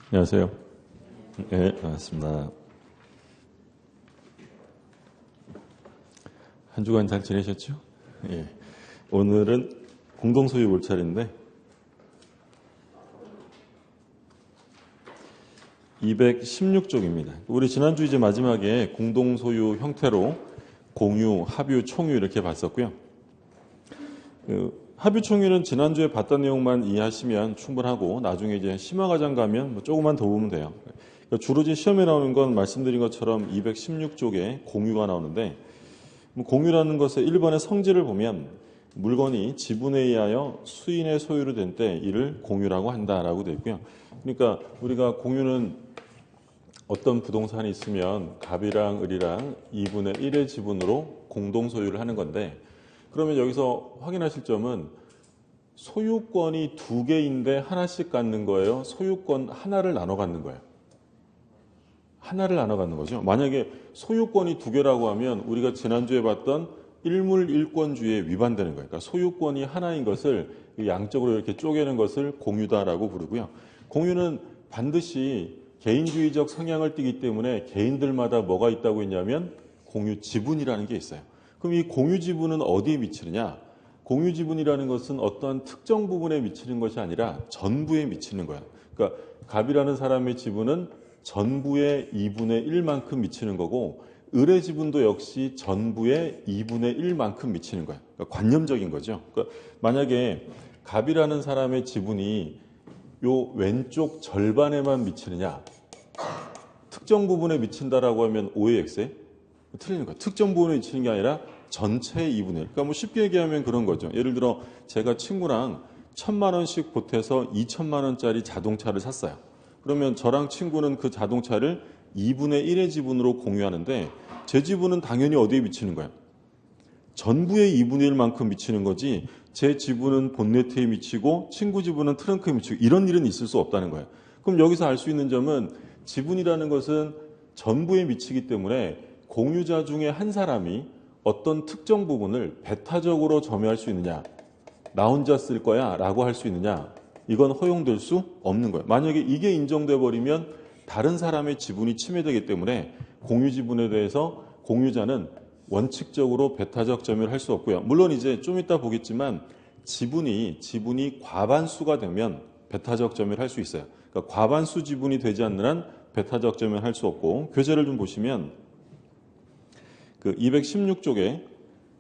안녕하세요. 네, 반갑습니다. 한 주간 잘 지내셨죠? 예. 오늘은 공동소유 볼 차례인데 216쪽입니다. 우리 지난주 이제 마지막에 공동소유 형태로 공유, 합유, 총유 이렇게 봤었고요. 합유 총유는 지난주에 봤던 내용만 이해하시면 충분하고 나중에 이제 심화과정 가면 조금만 더 보면 돼요. 그러니까 주로 이제 시험에 나오는 건 말씀드린 것처럼 216쪽에 공유가 나오는데 공유라는 것의 1번의 성질을 보면 물건이 지분에 의하여 수인의 소유로 된 때 이를 공유라고 한다라고 되어 있고요. 그러니까 우리가 공유는 어떤 부동산이 있으면 갑이랑 을이랑 2분의 1의 지분으로 공동 소유를 하는 건데 그러면 여기서 확인하실 점은 소유권이 두 개인데 하나씩 갖는 거예요? 소유권 하나를 나눠 갖는 거예요? 하나를 나눠 갖는 거죠. 만약에 소유권이 두 개라고 하면 우리가 지난주에 봤던 일물일권주의에 위반되는 거예요. 그러니까 소유권이 하나인 것을 양쪽으로 이렇게 쪼개는 것을 공유다라고 부르고요. 공유는 반드시 개인주의적 성향을 띠기 때문에 개인들마다 뭐가 있다고 했냐면 공유 지분이라는 게 있어요. 그럼 이 공유 지분은 어디에 미치느냐? 공유 지분이라는 것은 어떤 특정 부분에 미치는 것이 아니라 전부에 미치는 거야. 그러니까 갑이라는 사람의 지분은 전부의 2분의 1만큼 미치는 거고 을의 지분도 역시 전부의 2분의 1만큼 미치는 거야. 그러니까 관념적인 거죠. 그러니까 만약에 갑이라는 사람의 지분이 요 왼쪽 절반에만 미치느냐? 특정 부분에 미친다라고 하면 5의 x에 틀리는 거야. 특정 부분에 미치는 게 아니라 전체의 2분의 1. 그러니까 뭐 쉽게 얘기하면 그런 거죠. 예를 들어 제가 친구랑 1,000만 원씩 보태서 2,000만 원짜리 자동차를 샀어요. 그러면 저랑 친구는 그 자동차를 2분의 1의 지분으로 공유하는데 제 지분은 당연히 어디에 미치는 거예요? 전부의 2분의 1만큼 미치는 거지 제 지분은 본네트에 미치고 친구 지분은 트렁크에 미치고 이런 일은 있을 수 없다는 거예요. 그럼 여기서 알 수 있는 점은 지분이라는 것은 전부에 미치기 때문에 공유자 중에 한 사람이 어떤 특정 부분을 배타적으로 점유할 수 있느냐, 나 혼자 쓸 거야 라고 할 수 있느냐, 이건 허용될 수 없는 거예요. 만약에 이게 인정돼 버리면 다른 사람의 지분이 침해되기 때문에 공유 지분에 대해서 공유자는 원칙적으로 배타적 점유를 할 수 없고요. 물론 이제 좀 이따 보겠지만 지분이 과반수가 되면 배타적 점유를 할 수 있어요. 그러니까 과반수 지분이 되지 않는 한 배타적 점유를 할 수 없고 교재를 좀 보시면 그 216쪽에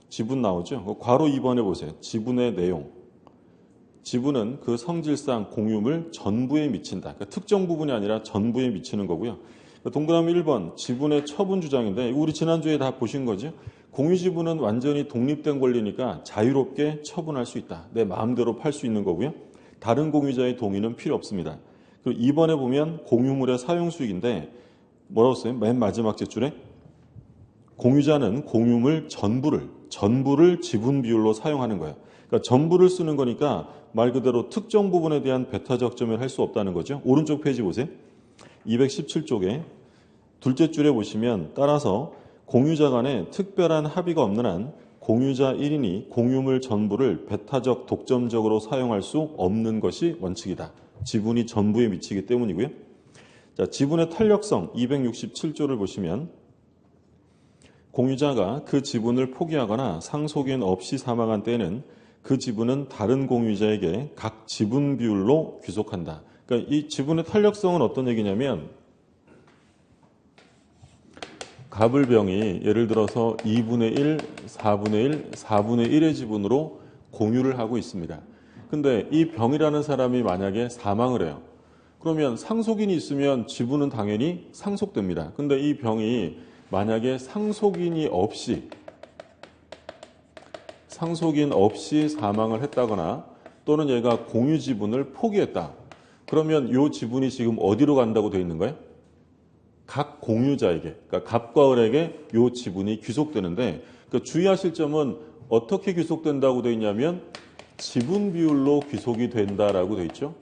지분 나오죠. 괄호 2번에 보세요. 지분의 내용. 지분은 그 성질상 공유물 전부에 미친다. 그러니까 특정 부분이 아니라 전부에 미치는 거고요. 동그라미 1번 지분의 처분 주장인데 우리 지난주에 다 보신 거죠. 공유 지분은 완전히 독립된 권리니까 자유롭게 처분할 수 있다. 내 마음대로 팔 수 있는 거고요. 다른 공유자의 동의는 필요 없습니다. 그리고 2번에 보면 공유물의 사용 수익인데 뭐라고 써요? 맨 마지막 제줄에 공유자는 공유물 전부를 지분 비율로 사용하는 거예요. 그러니까 전부를 쓰는 거니까 말 그대로 특정 부분에 대한 배타적 점유를 할 수 없다는 거죠. 오른쪽 페이지 보세요. 217쪽에 둘째 줄에 보시면 따라서 공유자 간에 특별한 합의가 없는 한 공유자 1인이 공유물 전부를 배타적 독점적으로 사용할 수 없는 것이 원칙이다. 지분이 전부에 미치기 때문이고요. 자, 지분의 탄력성 267조를 보시면 공유자가 그 지분을 포기하거나 상속인 없이 사망한 때에는 그 지분은 다른 공유자에게 각 지분 비율로 귀속한다. 그러니까 이 지분의 탄력성은 어떤 얘기냐면 갑을병이 예를 들어서 2분의 1, 4분의 1, 4분의 1의 지분으로 공유를 하고 있습니다. 근데 이 병이라는 사람이 만약에 사망을 해요. 그러면 상속인이 있으면 지분은 당연히 상속됩니다. 근데 이 병이 만약에 상속인 없이 사망을 했다거나 또는 얘가 공유 지분을 포기했다. 그러면 이 지분이 지금 어디로 간다고 되어 있는 거예요? 각 공유자에게, 그러니까 갑과 을에게 이 지분이 귀속되는데 그러니까 주의하실 점은 어떻게 귀속된다고 되어 있냐면 지분 비율로 귀속이 된다라고 되어 있죠.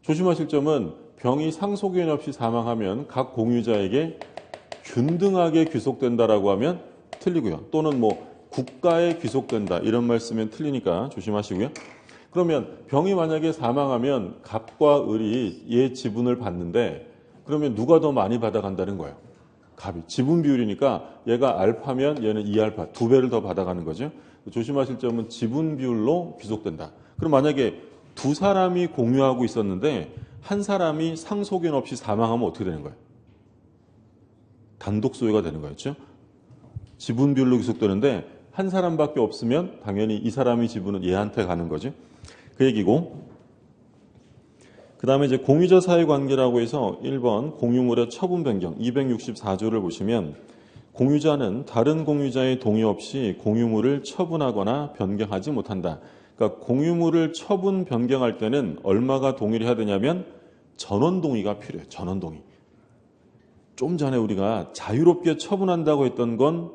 조심하실 점은 병이 상속인 없이 사망하면 각 공유자에게 균등하게 귀속된다라고 하면 틀리고요. 또는 뭐 국가에 귀속된다 이런 말씀은 틀리니까 조심하시고요. 그러면 병이 만약에 사망하면 갑과 을이 얘 지분을 받는데 그러면 누가 더 많이 받아간다는 거예요? 갑이. 지분 비율이니까 얘가 알파면 얘는 2알파, 2배를 더 받아가는 거죠. 조심하실 점은 지분 비율로 귀속된다. 그럼 만약에 두 사람이 공유하고 있었는데 한 사람이 상속인 없이 사망하면 어떻게 되는 거예요? 단독 소유가 되는 거였죠. 지분 비율로 귀속되는데 한 사람밖에 없으면 당연히 이 사람의 지분은 얘한테 가는 거죠. 그 얘기고, 그 다음에 이제 공유자 사이관계라고 해서 1번 공유물의 처분 변경 264조를 보시면 공유자는 다른 공유자의 동의 없이 공유물을 처분하거나 변경하지 못한다. 그러니까 공유물을 처분 변경할 때는 얼마가 동의를 해야 되냐면 전원 동의가 필요해요. 전원 동의. 좀 전에 우리가 자유롭게 처분한다고 했던 건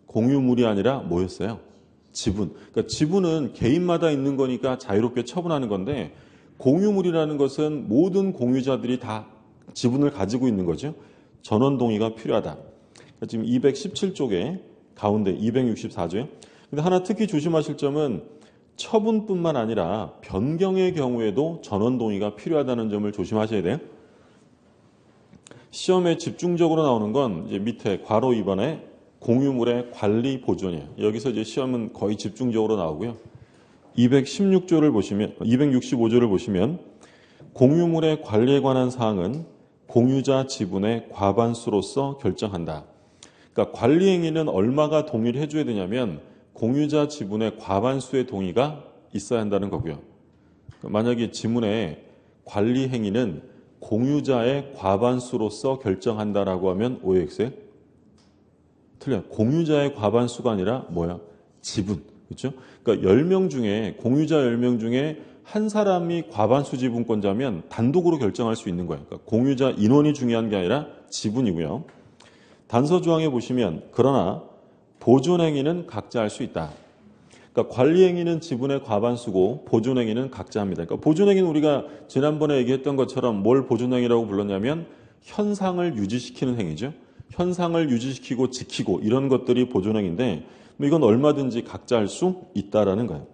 공유물이 아니라 뭐였어요? 지분. 그러니까 지분은 개인마다 있는 거니까 자유롭게 처분하는 건데 공유물이라는 것은 모든 공유자들이 다 지분을 가지고 있는 거죠. 전원 동의가 필요하다. 그러니까 지금 217쪽에 가운데 264조에. 근데 하나 특히 조심하실 점은 처분뿐만 아니라 변경의 경우에도 전원 동의가 필요하다는 점을 조심하셔야 돼요. 시험에 집중적으로 나오는 건 이제 밑에 괄호 2번에 공유물의 관리 보존이에요. 여기서 이제 시험은 거의 집중적으로 나오고요. 216조를 보시면 265조를 보시면 공유물의 관리에 관한 사항은 공유자 지분의 과반수로서 결정한다. 그러니까 관리 행위는 얼마가 동의를 해줘야 되냐면 공유자 지분의 과반수의 동의가 있어야 한다는 거고요. 만약에 지문에 관리 행위는 공유자의 과반수로서 결정한다라고 하면 OX에 틀려요. 공유자의 과반수가 아니라 뭐야? 지분. 그렇죠? 그러니까 10명 중에 공유자 10명 중에 한 사람이 과반수 지분권자면 단독으로 결정할 수 있는 거예요. 그러니까 공유자 인원이 중요한 게 아니라 지분이고요. 단서 조항에 보시면 그러나 보존 행위는 각자 할 수 있다. 그러니까 관리 행위는 지분의 과반수고 보존 행위는 각자 합니다. 그러니까 보존 행위는 우리가 지난번에 얘기했던 것처럼 뭘 보존 행위라고 불렀냐면 현상을 유지시키는 행위죠. 현상을 유지시키고 지키고 이런 것들이 보존 행위인데 이건 얼마든지 각자 할 수 있다라는 거예요.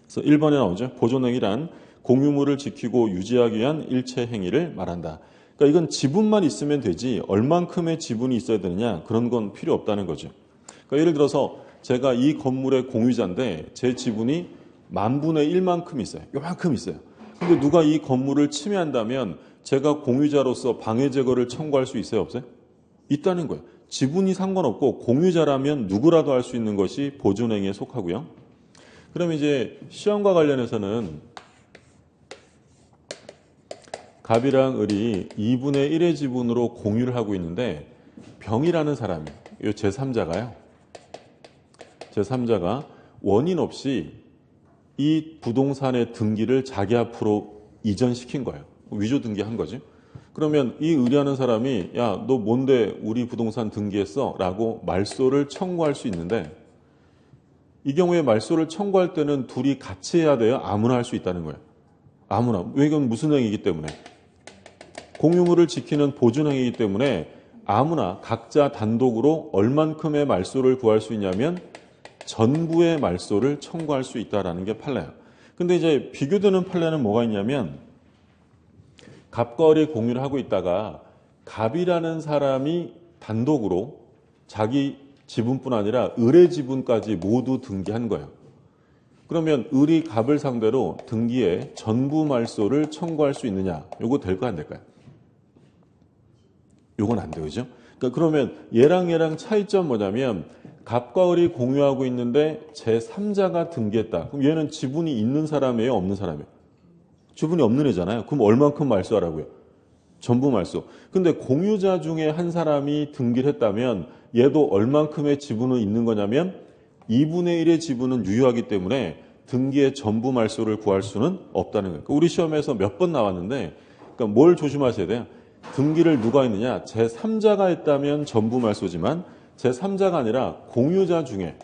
그래서 1번에 나오죠. 보존 행위란 공유물을 지키고 유지하기 위한 일체 행위를 말한다. 그러니까 이건 지분만 있으면 되지 얼만큼의 지분이 있어야 되느냐 그런 건 필요 없다는 거죠. 그러니까 예를 들어서 제가 이 건물의 공유자인데 제 지분이 10,000분의 1만큼 있어요. 요만큼 있어요. 근데 누가 이 건물을 침해한다면 제가 공유자로서 방해 제거를 청구할 수 있어요? 없어요? 있다는 거예요. 지분이 상관없고 공유자라면 누구라도 할 수 있는 것이 보존행위에 속하고요. 그럼 이제 시험과 관련해서는 갑이랑 을이 2분의 1의 지분으로 공유를 하고 있는데 병이라는 사람이 이 제3자가요. 제3자가 원인 없이 이 부동산의 등기를 자기 앞으로 이전시킨 거예요. 위조 등기한 거지. 그러면 이 의뢰하는 사람이 야, 너 뭔데 우리 부동산 등기했어? 라고 말소를 청구할 수 있는데 이 경우에 말소를 청구할 때는 둘이 같이 해야 돼요? 아무나 할 수 있다는 거예요. 아무나. 왜 이건 무슨 행위이기 때문에? 공유물을 지키는 보존행위이기 때문에 아무나 각자 단독으로 얼만큼의 말소를 구할 수 있냐면 전부의 말소를 청구할 수 있다는 게 판례예요. 근데 이제 비교되는 판례는 뭐가 있냐면 갑과 을이 공유를 하고 있다가 갑이라는 사람이 단독으로 자기 지분뿐 아니라 을의 지분까지 모두 등기한 거예요. 그러면 을이 갑을 상대로 등기에 전부 말소를 청구할 수 있느냐? 요거 될까요? 안 될까요? 요건 안 돼요. 그죠? 그러니까 그러면 얘랑 차이점 뭐냐면 갑과 을이 공유하고 있는데 제3자가 등기했다. 그럼 얘는 지분이 있는 사람이에요? 없는 사람이에요? 지분이 없는 애잖아요. 그럼 얼만큼 말소하라고요? 전부 말소. 근데 공유자 중에 한 사람이 등기를 했다면 얘도 얼만큼의 지분은 있는 거냐면 2분의 1의 지분은 유효하기 때문에 등기의 전부 말소를 구할 수는 없다는 거예요. 우리 시험에서 몇 번 나왔는데 그러니까 뭘 조심하셔야 돼요? 등기를 누가 했느냐? 제3자가 했다면 전부 말소지만 제3자가 아니라 공유자 중에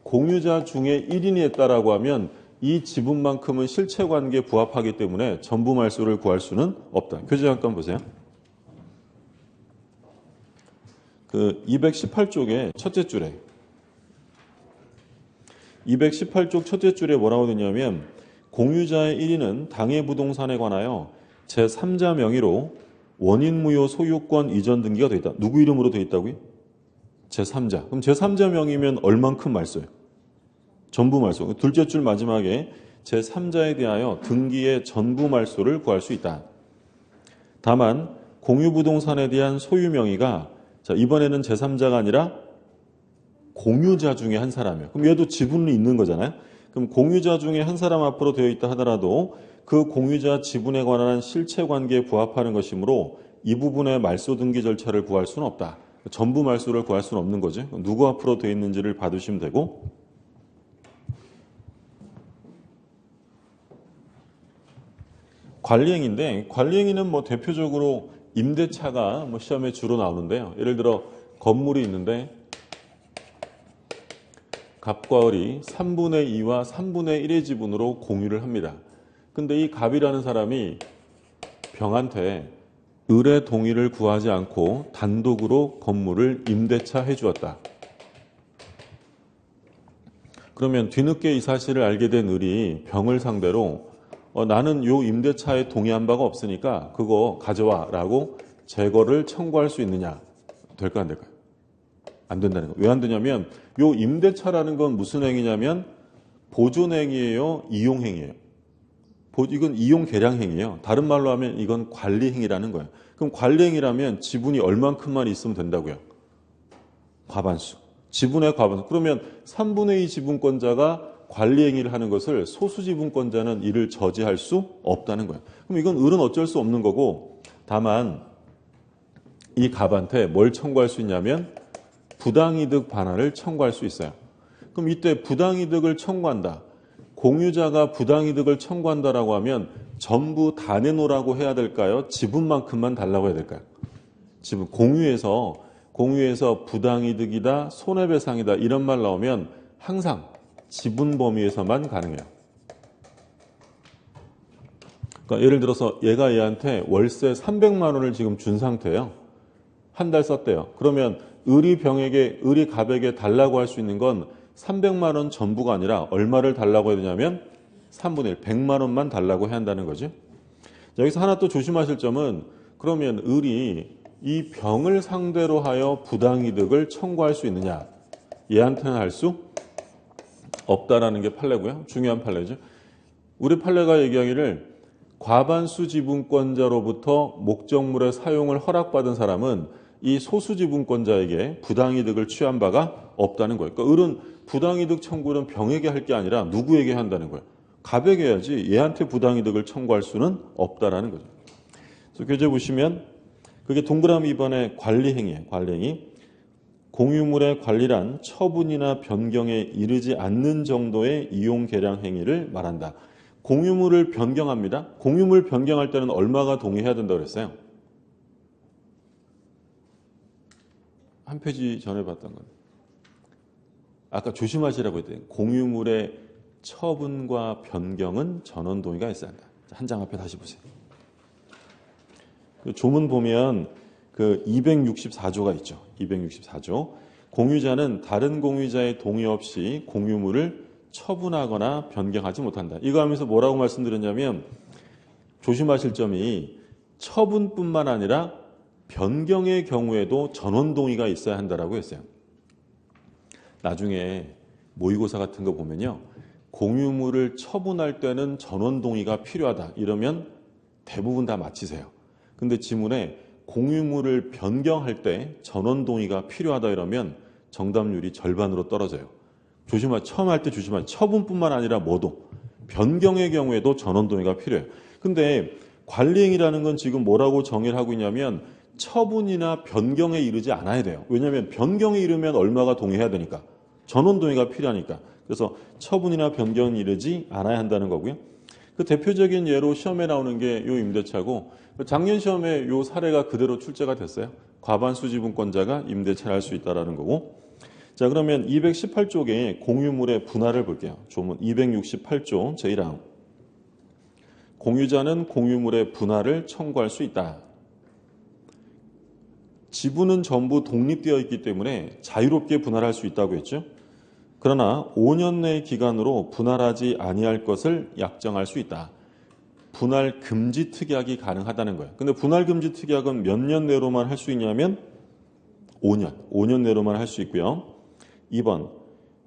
1인이 했다라고 하면 이 지분만큼은 실체관계에 부합하기 때문에 전부 말소를 구할 수는 없다. 교재 잠깐 보세요. 그 218쪽에 첫째 줄에 218쪽 첫째 줄에 뭐라고 되냐면 공유자의 1위는 당해 부동산에 관하여 제3자 명의로 원인무효 소유권 이전 등기가 되어 있다. 누구 이름으로 되어 있다고요? 제3자. 그럼 제3자 명의면 얼만큼 말소요? 전부 말소. 둘째 줄 마지막에 제3자에 대하여 등기의 전부 말소를 구할 수 있다. 다만 공유부동산에 대한 소유 명의가 자, 이번에는 제3자가 아니라 공유자 중에 한 사람이에요. 그럼 얘도 지분이 있는 거잖아요. 그럼 공유자 중에 한 사람 앞으로 되어 있다 하더라도 그 공유자 지분에 관한 실체관계에 부합하는 것이므로 이 부분의 말소 등기 절차를 구할 수는 없다. 전부 말소를 구할 수는 없는 거죠. 누구 앞으로 되어 있는지를 봐두시면 되고, 관리행위인데 관리행위는 뭐 대표적으로 임대차가 뭐 시험에 주로 나오는데요. 예를 들어 건물이 있는데 갑과 을이 3분의 2와 3분의 1의 지분으로 공유를 합니다. 근데 이 갑이라는 사람이 병한테 을의 동의를 구하지 않고 단독으로 건물을 임대차 해주었다. 그러면 뒤늦게 이 사실을 알게 된 을이 병을 상대로 나는 요 임대차에 동의한 바가 없으니까 그거 가져와 라고 재거를 청구할 수 있느냐? 될까 안 될까요? 안 된다는 거예요. 왜 안 되냐면 요 임대차라는 건 무슨 행위냐면 보존행위예요? 이용행위예요? 이건 이용 계량행위예요. 다른 말로 하면 이건 관리행위라는 거예요. 그럼 관리행위라면 지분이 얼만큼만 있으면 된다고요? 과반수. 지분의 과반수. 그러면 3분의 2 지분권자가 관리행위를 하는 것을 소수지분권자는 이를 저지할 수 없다는 거예요. 그럼 이건 을은 어쩔 수 없는 거고, 다만 이 갑한테 뭘 청구할 수 있냐면 부당이득 반환을 청구할 수 있어요. 그럼 이때 부당이득을 청구한다. 공유자가 부당이득을 청구한다라고 하면 전부 다 내놓으라고 해야 될까요? 지분만큼만 달라고 해야 될까요? 지분 공유에서 부당이득이다, 손해배상이다 이런 말 나오면 항상 지분 범위에서만 가능해요. 그러니까 예를 들어서 얘가 얘한테 월세 300만 원을 지금 준 상태예요. 한 달 썼대요. 그러면 을이 갑에게 달라고 할 수 있는 건 300만 원 전부가 아니라 얼마를 달라고 해야 되냐면 3분의 1, 100만 원만 달라고 해야 한다는 거죠. 여기서 하나 또 조심하실 점은 그러면 을이 이 병을 상대로 하여 부당이득을 청구할 수 있느냐? 얘한테는 할 수 없다라는 게 판례고요. 중요한 판례죠. 우리 판례가 얘기하기를 과반수 지분권자로부터 목적물의 사용을 허락받은 사람은 이 소수지분권자에게 부당이득을 취한 바가 없다는 거예요. 그러니까 을은 부당이득 청구는 병에게 할 게 아니라 누구에게 한다는 거예요. 갑에게 해야지 얘한테 부당이득을 청구할 수는 없다라는 거죠. 그래서 교재 보시면 그게 동그라미 2번의 관리행위예요. 관리행위. 공유물의 관리란 처분이나 변경에 이르지 않는 정도의 이용 계량 행위를 말한다. 공유물을 변경합니다. 공유물 변경할 때는 얼마가 동의해야 된다고 그랬어요? 한 페이지 전에 봤던 건 아까 조심하시라고 했더니 공유물의 처분과 변경은 전원 동의가 있어야 한다. 한 장 앞에 다시 보세요. 그 조문 보면 그 264조가 있죠. 264조. 공유자는 다른 공유자의 동의 없이 공유물을 처분하거나 변경하지 못한다. 이거 하면서 뭐라고 말씀드렸냐면 조심하실 점이 처분뿐만 아니라 변경의 경우에도 전원 동의가 있어야 한다라고 했어요. 나중에 모의고사 같은 거 보면요. 공유물을 처분할 때는 전원 동의가 필요하다. 이러면 대부분 다 맞히세요. 근데 지문에 공유물을 변경할 때 전원 동의가 필요하다 이러면 정답률이 절반으로 떨어져요. 처음 할 때 조심하세요. 처분뿐만 아니라 뭐도 변경의 경우에도 전원 동의가 필요해요. 근데 관리행위라는 건 지금 뭐라고 정의를 하고 있냐면 처분이나 변경에 이르지 않아야 돼요. 왜냐하면 변경에 이르면 얼마가 동의해야 되니까. 전원 동의가 필요하니까. 그래서 처분이나 변경에 이르지 않아야 한다는 거고요. 그 대표적인 예로 시험에 나오는 게 요 임대차고 작년 시험에 요 사례가 그대로 출제가 됐어요. 과반수 지분권자가 임대차를 할 수 있다는 거고. 자, 그러면 218쪽에 공유물의 분할을 볼게요. 조문 268조 제1항. 공유자는 공유물의 분할을 청구할 수 있다. 지분은 전부 독립되어 있기 때문에 자유롭게 분할할 수 있다고 했죠. 그러나 5년 내 기간으로 분할하지 아니할 것을 약정할 수 있다. 분할 금지 특약이 가능하다는 거예요. 근데 분할 금지 특약은 몇 년 내로만 할 수 있냐면 5년 내로만 할 수 있고요. 2번,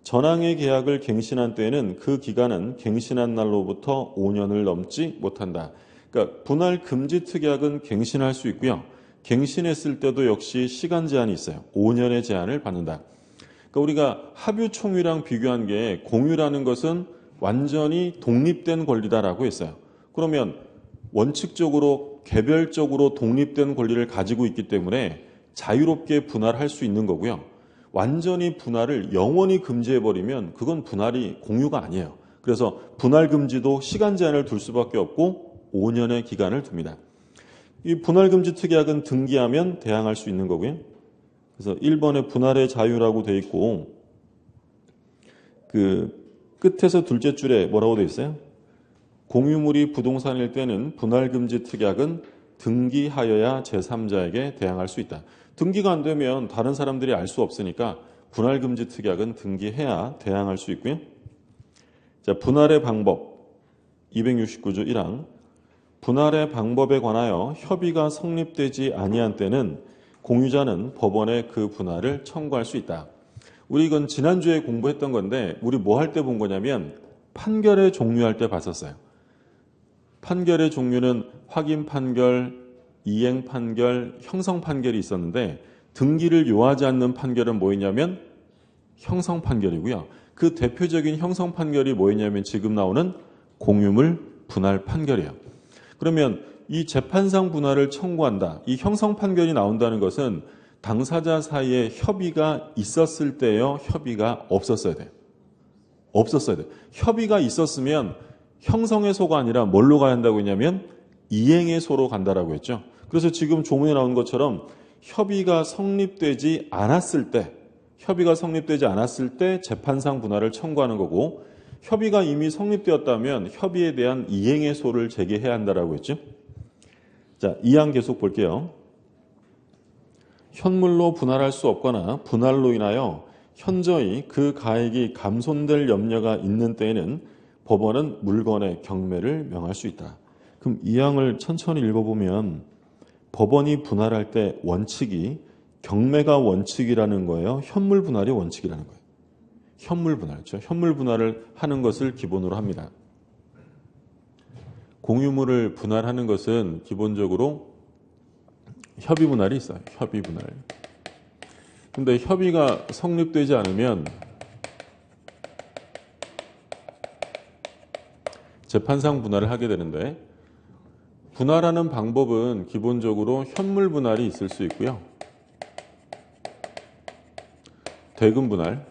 전항의 계약을 갱신한 때에는 그 기간은 갱신한 날로부터 5년을 넘지 못한다. 그러니까 분할 금지 특약은 갱신할 수 있고요. 갱신했을 때도 역시 시간 제한이 있어요. 5년의 제한을 받는다. 그러니까 우리가 합유 총유랑 비교한 게 공유라는 것은 완전히 독립된 권리다라고 했어요. 그러면 원칙적으로 개별적으로 독립된 권리를 가지고 있기 때문에 자유롭게 분할할 수 있는 거고요. 완전히 분할을 영원히 금지해버리면 그건 분할이 공유가 아니에요. 그래서 분할 금지도 시간 제한을 둘 수밖에 없고 5년의 기간을 둡니다. 이 분할 금지 특약은 등기하면 대항할 수 있는 거고요. 그래서 1번에 분할의 자유라고 돼 있고 그 끝에서 둘째 줄에 뭐라고 돼 있어요? 공유물이 부동산일 때는 분할 금지 특약은 등기하여야 제3자에게 대항할 수 있다. 등기가 안 되면 다른 사람들이 알 수 없으니까 분할 금지 특약은 등기해야 대항할 수 있고요. 자, 분할의 방법 269조 1항 분할의 방법에 관하여 협의가 성립되지 아니한 때는 공유자는 법원에 그 분할을 청구할 수 있다. 우리 이건 지난주에 공부했던 건데 우리 뭐 할 때 본 거냐면 판결의 종류할 때 봤었어요. 판결의 종류는 확인 판결, 이행 판결, 형성 판결이 있었는데 등기를 요하지 않는 판결은 뭐였냐면 형성 판결이고요. 그 대표적인 형성 판결이 뭐였냐면 지금 나오는 공유물 분할 판결이에요. 그러면 이 재판상 분할을 청구한다. 이 형성 판결이 나온다는 것은 당사자 사이에 협의가 있었을 때요. 협의가 없었어야 돼요. 없었어야 돼요. 협의가 있었으면 형성의소가 아니라 뭘로 가야 한다고 했냐면 이행의소로 간다라고 했죠. 그래서 지금 조문에 나온 것처럼 협의가 성립되지 않았을 때 재판상 분할을 청구하는 거고 협의가 이미 성립되었다면 협의에 대한 이행의소를 제기해야 한다라고 했죠. 자, 2항 계속 볼게요. 현물로 분할할 수 없거나 분할로 인하여 현저히 그 가액이 감손될 염려가 있는 때에는 법원은 물건의 경매를 명할 수 있다. 그럼 2항을 천천히 읽어보면 법원이 분할할 때 원칙이 경매가 원칙이라는 거예요. 현물 분할이 원칙이라는 거예요. 현물 분할이죠. 현물 분할을 하는 것을 기본으로 합니다. 공유물을 분할하는 것은 기본적으로 협의 분할이 있어요. 협의 분할. 근데 협의가 성립되지 않으면 재판상 분할을 하게 되는데 분할하는 방법은 기본적으로 현물 분할이 있을 수 있고요. 대금 분할,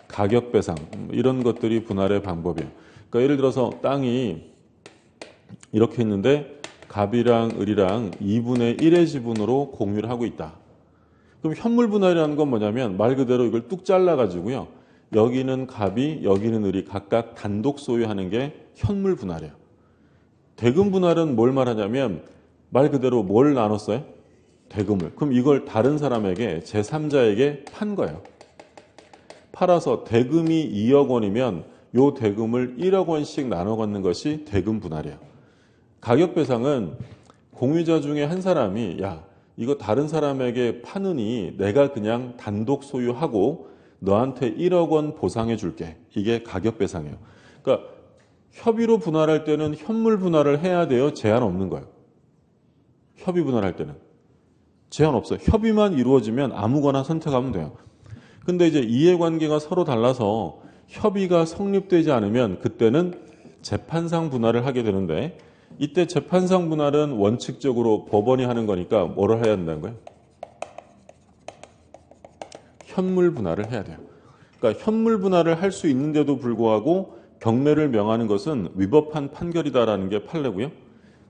가격 배상 이런 것들이 분할의 방법이에요. 그러니까 예를 들어서 땅이 이렇게 있는데 갑이랑 을이랑 2분의 1의 지분으로 공유를 하고 있다. 그럼 현물 분할이라는 건 뭐냐면 말 그대로 이걸 뚝 잘라가지고요. 여기는 갑이 여기는 을이 각각 단독 소유하는 게 현물 분할이에요. 대금 분할은 뭘 말하냐면 말 그대로 뭘 나눴어요? 대금을. 그럼 이걸 다른 사람에게 제3자에게 판 거예요. 팔아서 대금이 2억 원이면 요 대금을 1억 원씩 나눠 갖는 것이 대금 분할이에요. 가격 배상은 공유자 중에 한 사람이 야 이거 다른 사람에게 파느니 내가 그냥 단독 소유하고 너한테 1억 원 보상해 줄게. 이게 가격 배상이에요. 그러니까 협의로 분할할 때는 현물 분할을 해야 돼요. 제한 없는 거예요. 협의 분할할 때는. 제한 없어요. 협의만 이루어지면 아무거나 선택하면 돼요. 근데 이제 이해관계가 서로 달라서 협의가 성립되지 않으면 그때는 재판상 분할을 하게 되는데 이때 재판상 분할은 원칙적으로 법원이 하는 거니까 뭐를 해야 한다는 거예요? 현물 분할을 해야 돼요. 그러니까 현물 분할을 할 수 있는데도 불구하고 경매를 명하는 것은 위법한 판결이다라는 게 판례고요.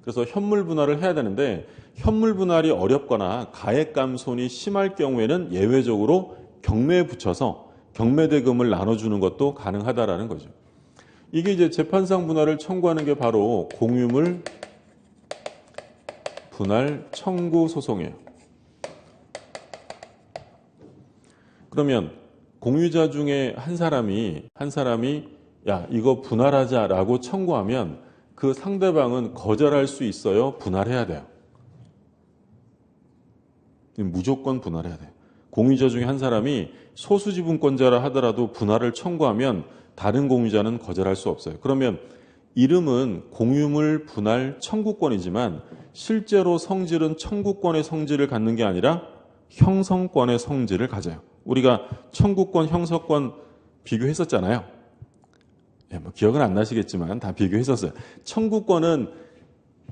그래서 현물 분할을 해야 되는데 현물 분할이 어렵거나 가액 감손이 심할 경우에는 예외적으로 경매에 붙여서 경매대금을 나눠주는 것도 가능하다라는 거죠. 이게 이제 재판상 분할을 청구하는 게 바로 공유물 분할 청구 소송이에요. 그러면 공유자 중에 한 사람이 야, 이거 분할하자라고 청구하면 그 상대방은 거절할 수 있어요? 분할해야 돼요? 무조건 분할해야 돼요. 공유자 중에 한 사람이 소수지분권자라 하더라도 분할을 청구하면 다른 공유자는 거절할 수 없어요. 그러면 이름은 공유물 분할 청구권이지만 실제로 성질은 청구권의 성질을 갖는 게 아니라 형성권의 성질을 가져요. 우리가 청구권, 형성권 비교했었잖아요. 뭐 기억은 안 나시겠지만 다 비교했었어요. 청구권은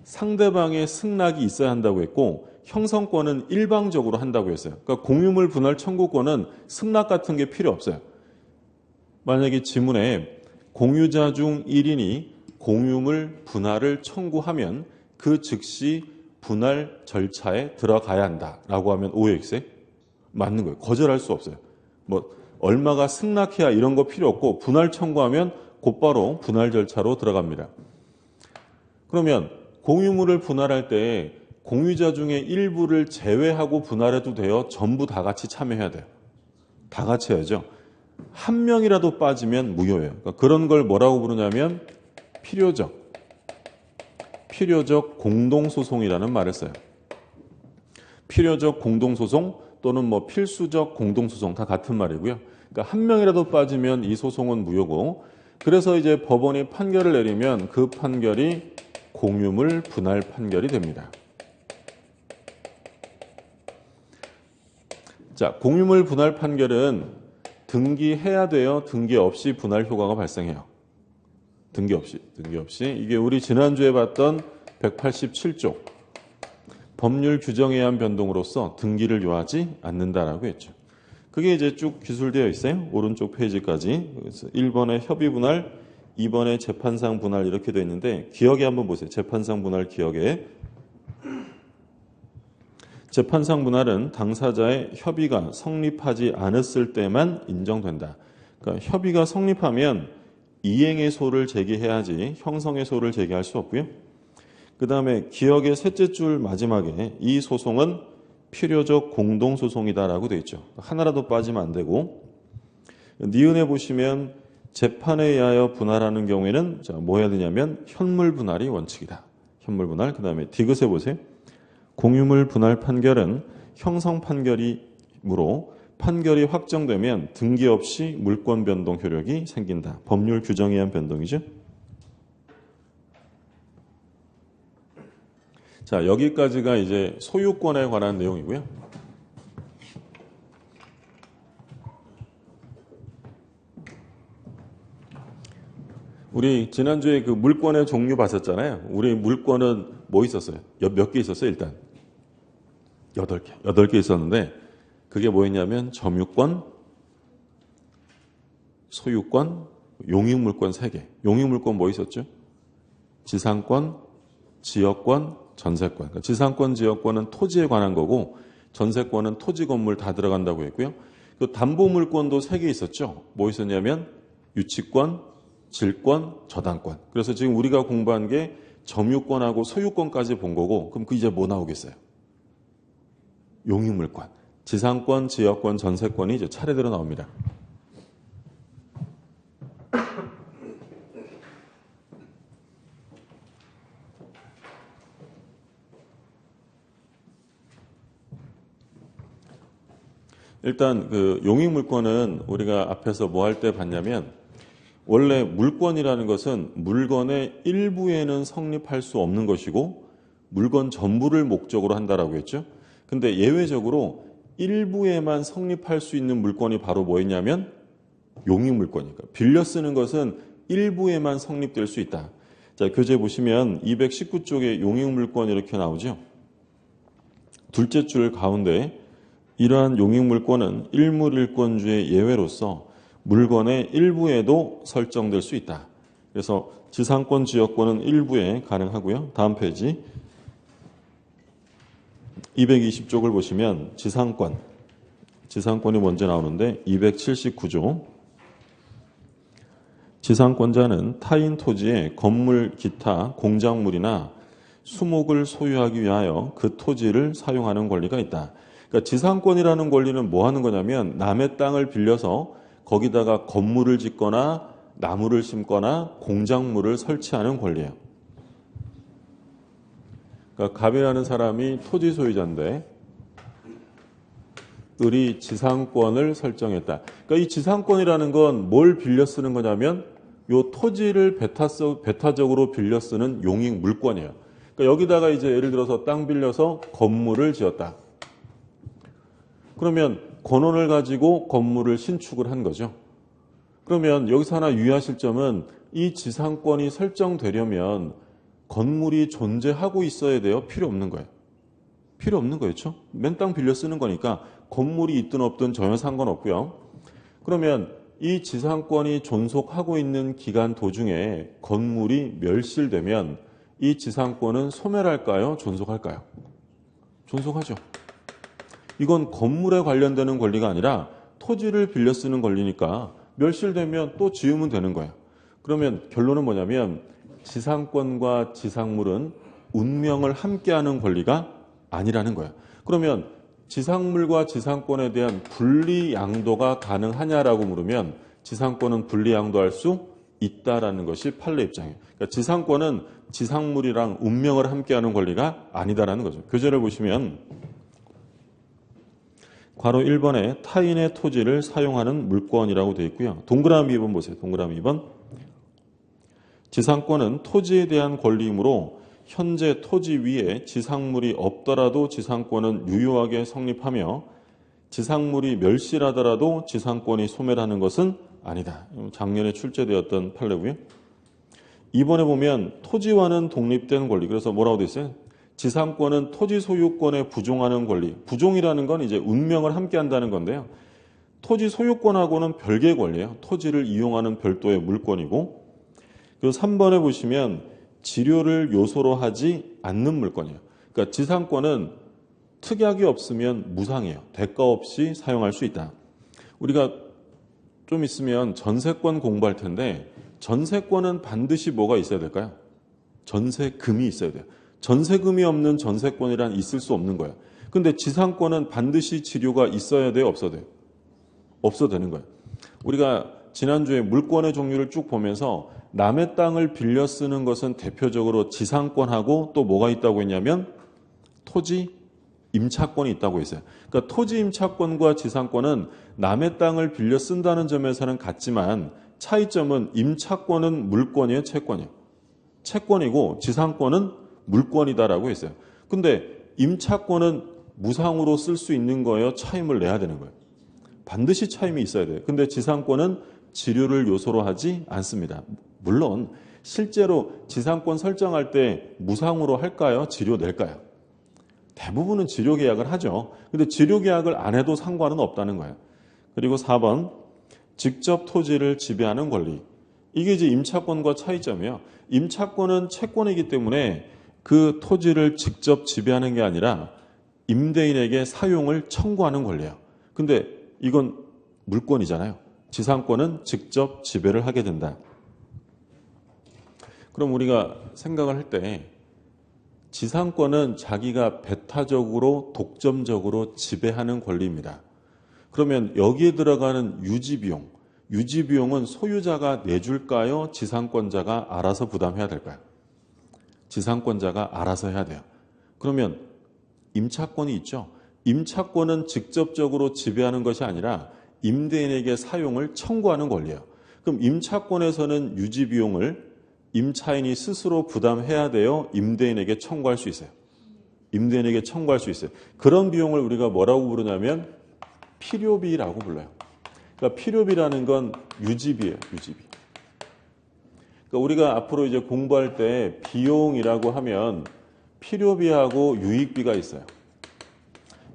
상대방의 승낙이 있어야 한다고 했고 형성권은 일방적으로 한다고 했어요. 그러니까 공유물 분할 청구권은 승낙 같은 게 필요 없어요. 만약에 지문에 공유자 중 1인이 공유물 분할을 청구하면 그 즉시 분할 절차에 들어가야 한다라고 하면 OX에 맞는 거예요. 거절할 수 없어요. 뭐 얼마가 승낙해야 이런 거 필요 없고 분할 청구하면 곧바로 분할 절차로 들어갑니다. 그러면 공유물을 분할할 때 공유자 중에 일부를 제외하고 분할해도 돼요? 전부 다 같이 참여해야 돼요? 다 같이 해야죠. 한 명이라도 빠지면 무효예요. 그러니까 그런 걸 뭐라고 부르냐면 필요적 공동소송이라는 말을 써요. 필요적 공동소송 또는 뭐 필수적 공동소송 다 같은 말이고요. 그러니까 한 명이라도 빠지면 이 소송은 무효고 그래서 이제 법원이 판결을 내리면 그 판결이 공유물 분할 판결이 됩니다. 자, 공유물 분할 판결은 등기해야 돼요? 등기 없이 분할 효과가 발생해요? 등기 없이. 이게 우리 지난주에 봤던 187조 법률 규정에 의한 변동으로서 등기를 요하지 않는다라고 했죠. 그게 이제 쭉 기술되어 있어요. 오른쪽 페이지까지. 그래서 1번에 협의 분할, 2번에 재판상 분할 이렇게 되어 있는데 기억에 한번 보세요. 재판상 분할 기억에. 재판상 분할은 당사자의 협의가 성립하지 않았을 때만 인정된다. 그러니까 협의가 성립하면 이행의 소를 제기해야지 형성의 소를 제기할 수 없고요. 그 다음에 기억의 셋째 줄 마지막에 이 소송은 필요적 공동소송이다라고 되어 있죠. 하나라도 빠지면 안 되고 니은에 보시면 재판에 의하여 분할하는 경우에는 뭐 해야 되냐면 현물 분할이 원칙이다. 현물 분할. 그 다음에 디귿에 보세요. 공유물 분할 판결은 형성 판결이므로 판결이 확정되면 등기 없이 물권 변동 효력이 생긴다. 법률 규정에 의한 변동이죠. 자, 여기까지가 이제 소유권에 관한 내용이고요. 우리 지난주에 그 물권의 종류 봤었잖아요. 우리 물권은 뭐 있었어요? 몇 개 있었어요, 일단? 8개. 8개 있었는데 그게 뭐였냐면 점유권, 소유권, 용익물권 3개. 용익물권 뭐 있었죠? 지상권, 지역권, 전세권. 그러니까 지상권, 지역권은 토지에 관한 거고 전세권은 토지 건물 다 들어간다고 했고요. 그 담보물권도 3개 있었죠. 뭐 있었냐면 유치권, 질권, 저당권. 그래서 지금 우리가 공부한 게 점유권하고 소유권까지 본 거고 그럼 그 이제 뭐 나오겠어요? 용익물권. 지상권, 지역권, 전세권이 이제 차례대로 나옵니다. 일단 그 용익물권은 우리가 앞에서 뭐 할 때 봤냐면 원래 물권이라는 것은 물건의 일부에는 성립할 수 없는 것이고 물건 전부를 목적으로 한다라고 했죠. 근데 예외적으로 일부에만 성립할 수 있는 물권이 바로 뭐였냐면 용익물권이니까 빌려 쓰는 것은 일부에만 성립될 수 있다. 자, 교재 보시면 219쪽에 용익물권 이렇게 나오죠. 둘째 줄 가운데 이러한 용익물권은 일물일권주의 예외로서 물건의 일부에도 설정될 수 있다. 그래서 지상권, 지역권은 일부에 가능하고요. 다음 페이지 220쪽을 보시면 지상권이 먼저 나오는데 279조 지상권자는 타인 토지에 건물, 기타, 공작물이나 수목을 소유하기 위하여 그 토지를 사용하는 권리가 있다. 그러니까 지상권이라는 권리는 뭐 하는 거냐면 남의 땅을 빌려서 거기다가 건물을 짓거나 나무를 심거나 공작물을 설치하는 권리예요. 그러니까 갑이라는 사람이 토지 소유자인데 을이 지상권을 설정했다. 그러니까 이 지상권이라는 건 뭘 빌려 쓰는 거냐면 요 토지를 배타적으로 빌려 쓰는 용익 물권이에요. 그러니까 여기다가 이제 예를 들어서 땅 빌려서 건물을 지었다. 그러면 권원을 가지고 건물을 신축을 한 거죠. 그러면 여기서 하나 유의하실 점은 이 지상권이 설정되려면 건물이 존재하고 있어야 돼요? 필요 없는 거예요? 필요 없는 거였죠. 맨 땅 빌려 쓰는 거니까 건물이 있든 없든 전혀 상관없고요. 그러면 이 지상권이 존속하고 있는 기간 도중에 건물이 멸실되면 이 지상권은 소멸할까요? 존속할까요? 존속하죠. 이건 건물에 관련되는 권리가 아니라 토지를 빌려 쓰는 권리니까 멸실되면 또 지으면 되는 거예요. 그러면 결론은 뭐냐면 지상권과 지상물은 운명을 함께하는 권리가 아니라는 거예요. 그러면 지상물과 지상권에 대한 분리 양도가 가능하냐라고 물으면 지상권은 분리 양도할 수 있다라는 것이 판례 입장이에요. 그러니까 지상권은 지상물이랑 운명을 함께하는 권리가 아니다라는 거죠. 교재를 보시면 괄호 1번에 타인의 토지를 사용하는 물권이라고 되어 있고요. 동그라미 2번 보세요. 동그라미 2번. 지상권은 토지에 대한 권리이므로 현재 토지 위에 지상물이 없더라도 지상권은 유효하게 성립하며 지상물이 멸실하더라도 지상권이 소멸하는 것은 아니다. 작년에 출제되었던 판례고요. 이번에 보면 토지와는 독립된 권리. 그래서 뭐라고 되어 있어요? 지상권은 토지 소유권에 부종하는 권리. 부종이라는 건 이제 운명을 함께한다는 건데요. 토지 소유권하고는 별개의 권리예요. 토지를 이용하는 별도의 물권이고. 그리고 3번에 보시면 지료를 요소로 하지 않는 물권이에요. 그러니까 지상권은 특약이 없으면 무상이에요. 대가 없이 사용할 수 있다. 우리가 좀 있으면 전세권 공부할 텐데 전세권은 반드시 뭐가 있어야 될까요? 전세금이 있어야 돼요. 전세금이 없는 전세권이란 있을 수 없는 거예요. 근데 지상권은 반드시 지료가 있어야 돼요? 없어야 돼요? 없어도 되는 거예요. 우리가 지난주에 물권의 종류를 쭉 보면서 남의 땅을 빌려 쓰는 것은 대표적으로 지상권하고 또 뭐가 있다고 했냐면 토지 임차권이 있다고 했어요. 그러니까 토지 임차권과 지상권은 남의 땅을 빌려 쓴다는 점에서는 같지만 차이점은 임차권은 물권이에요? 채권이에요? 채권이고 지상권은 물권이다라고 했어요. 근데 임차권은 무상으로 쓸 수 있는 거예요? 차임을 내야 되는 거예요? 반드시 차임이 있어야 돼요. 근데 지상권은 지료를 요소로 하지 않습니다. 물론 실제로 지상권 설정할 때 무상으로 할까요? 지료 낼까요? 대부분은 지료 계약을 하죠. 근데 지료 계약을 안 해도 상관은 없다는 거예요. 그리고 4번 직접 토지를 지배하는 권리. 이게 이제 임차권과 차이점이에요. 임차권은 채권이기 때문에 그 토지를 직접 지배하는 게 아니라 임대인에게 사용을 청구하는 권리예요. 근데 이건 물권이잖아요. 지상권은 직접 지배를 하게 된다. 그럼 우리가 생각을 할 때 지상권은 자기가 배타적으로 독점적으로 지배하는 권리입니다. 그러면 여기에 들어가는 유지비용, 유지비용은 소유자가 내줄까요? 지상권자가 알아서 부담해야 될까요? 지상권자가 알아서 해야 돼요. 그러면 임차권이 있죠. 임차권은 직접적으로 지배하는 것이 아니라 임대인에게 사용을 청구하는 권리예요. 그럼 임차권에서는 유지비용을 임차인이 스스로 부담해야 돼요? 임대인에게 청구할 수 있어요? 임대인에게 청구할 수 있어요. 그런 비용을 우리가 뭐라고 부르냐면 필요비라고 불러요. 그러니까 필요비라는 건 유지비예요. 유지비. 그러니까 우리가 앞으로 이제 공부할 때 비용이라고 하면 필요비하고 유익비가 있어요.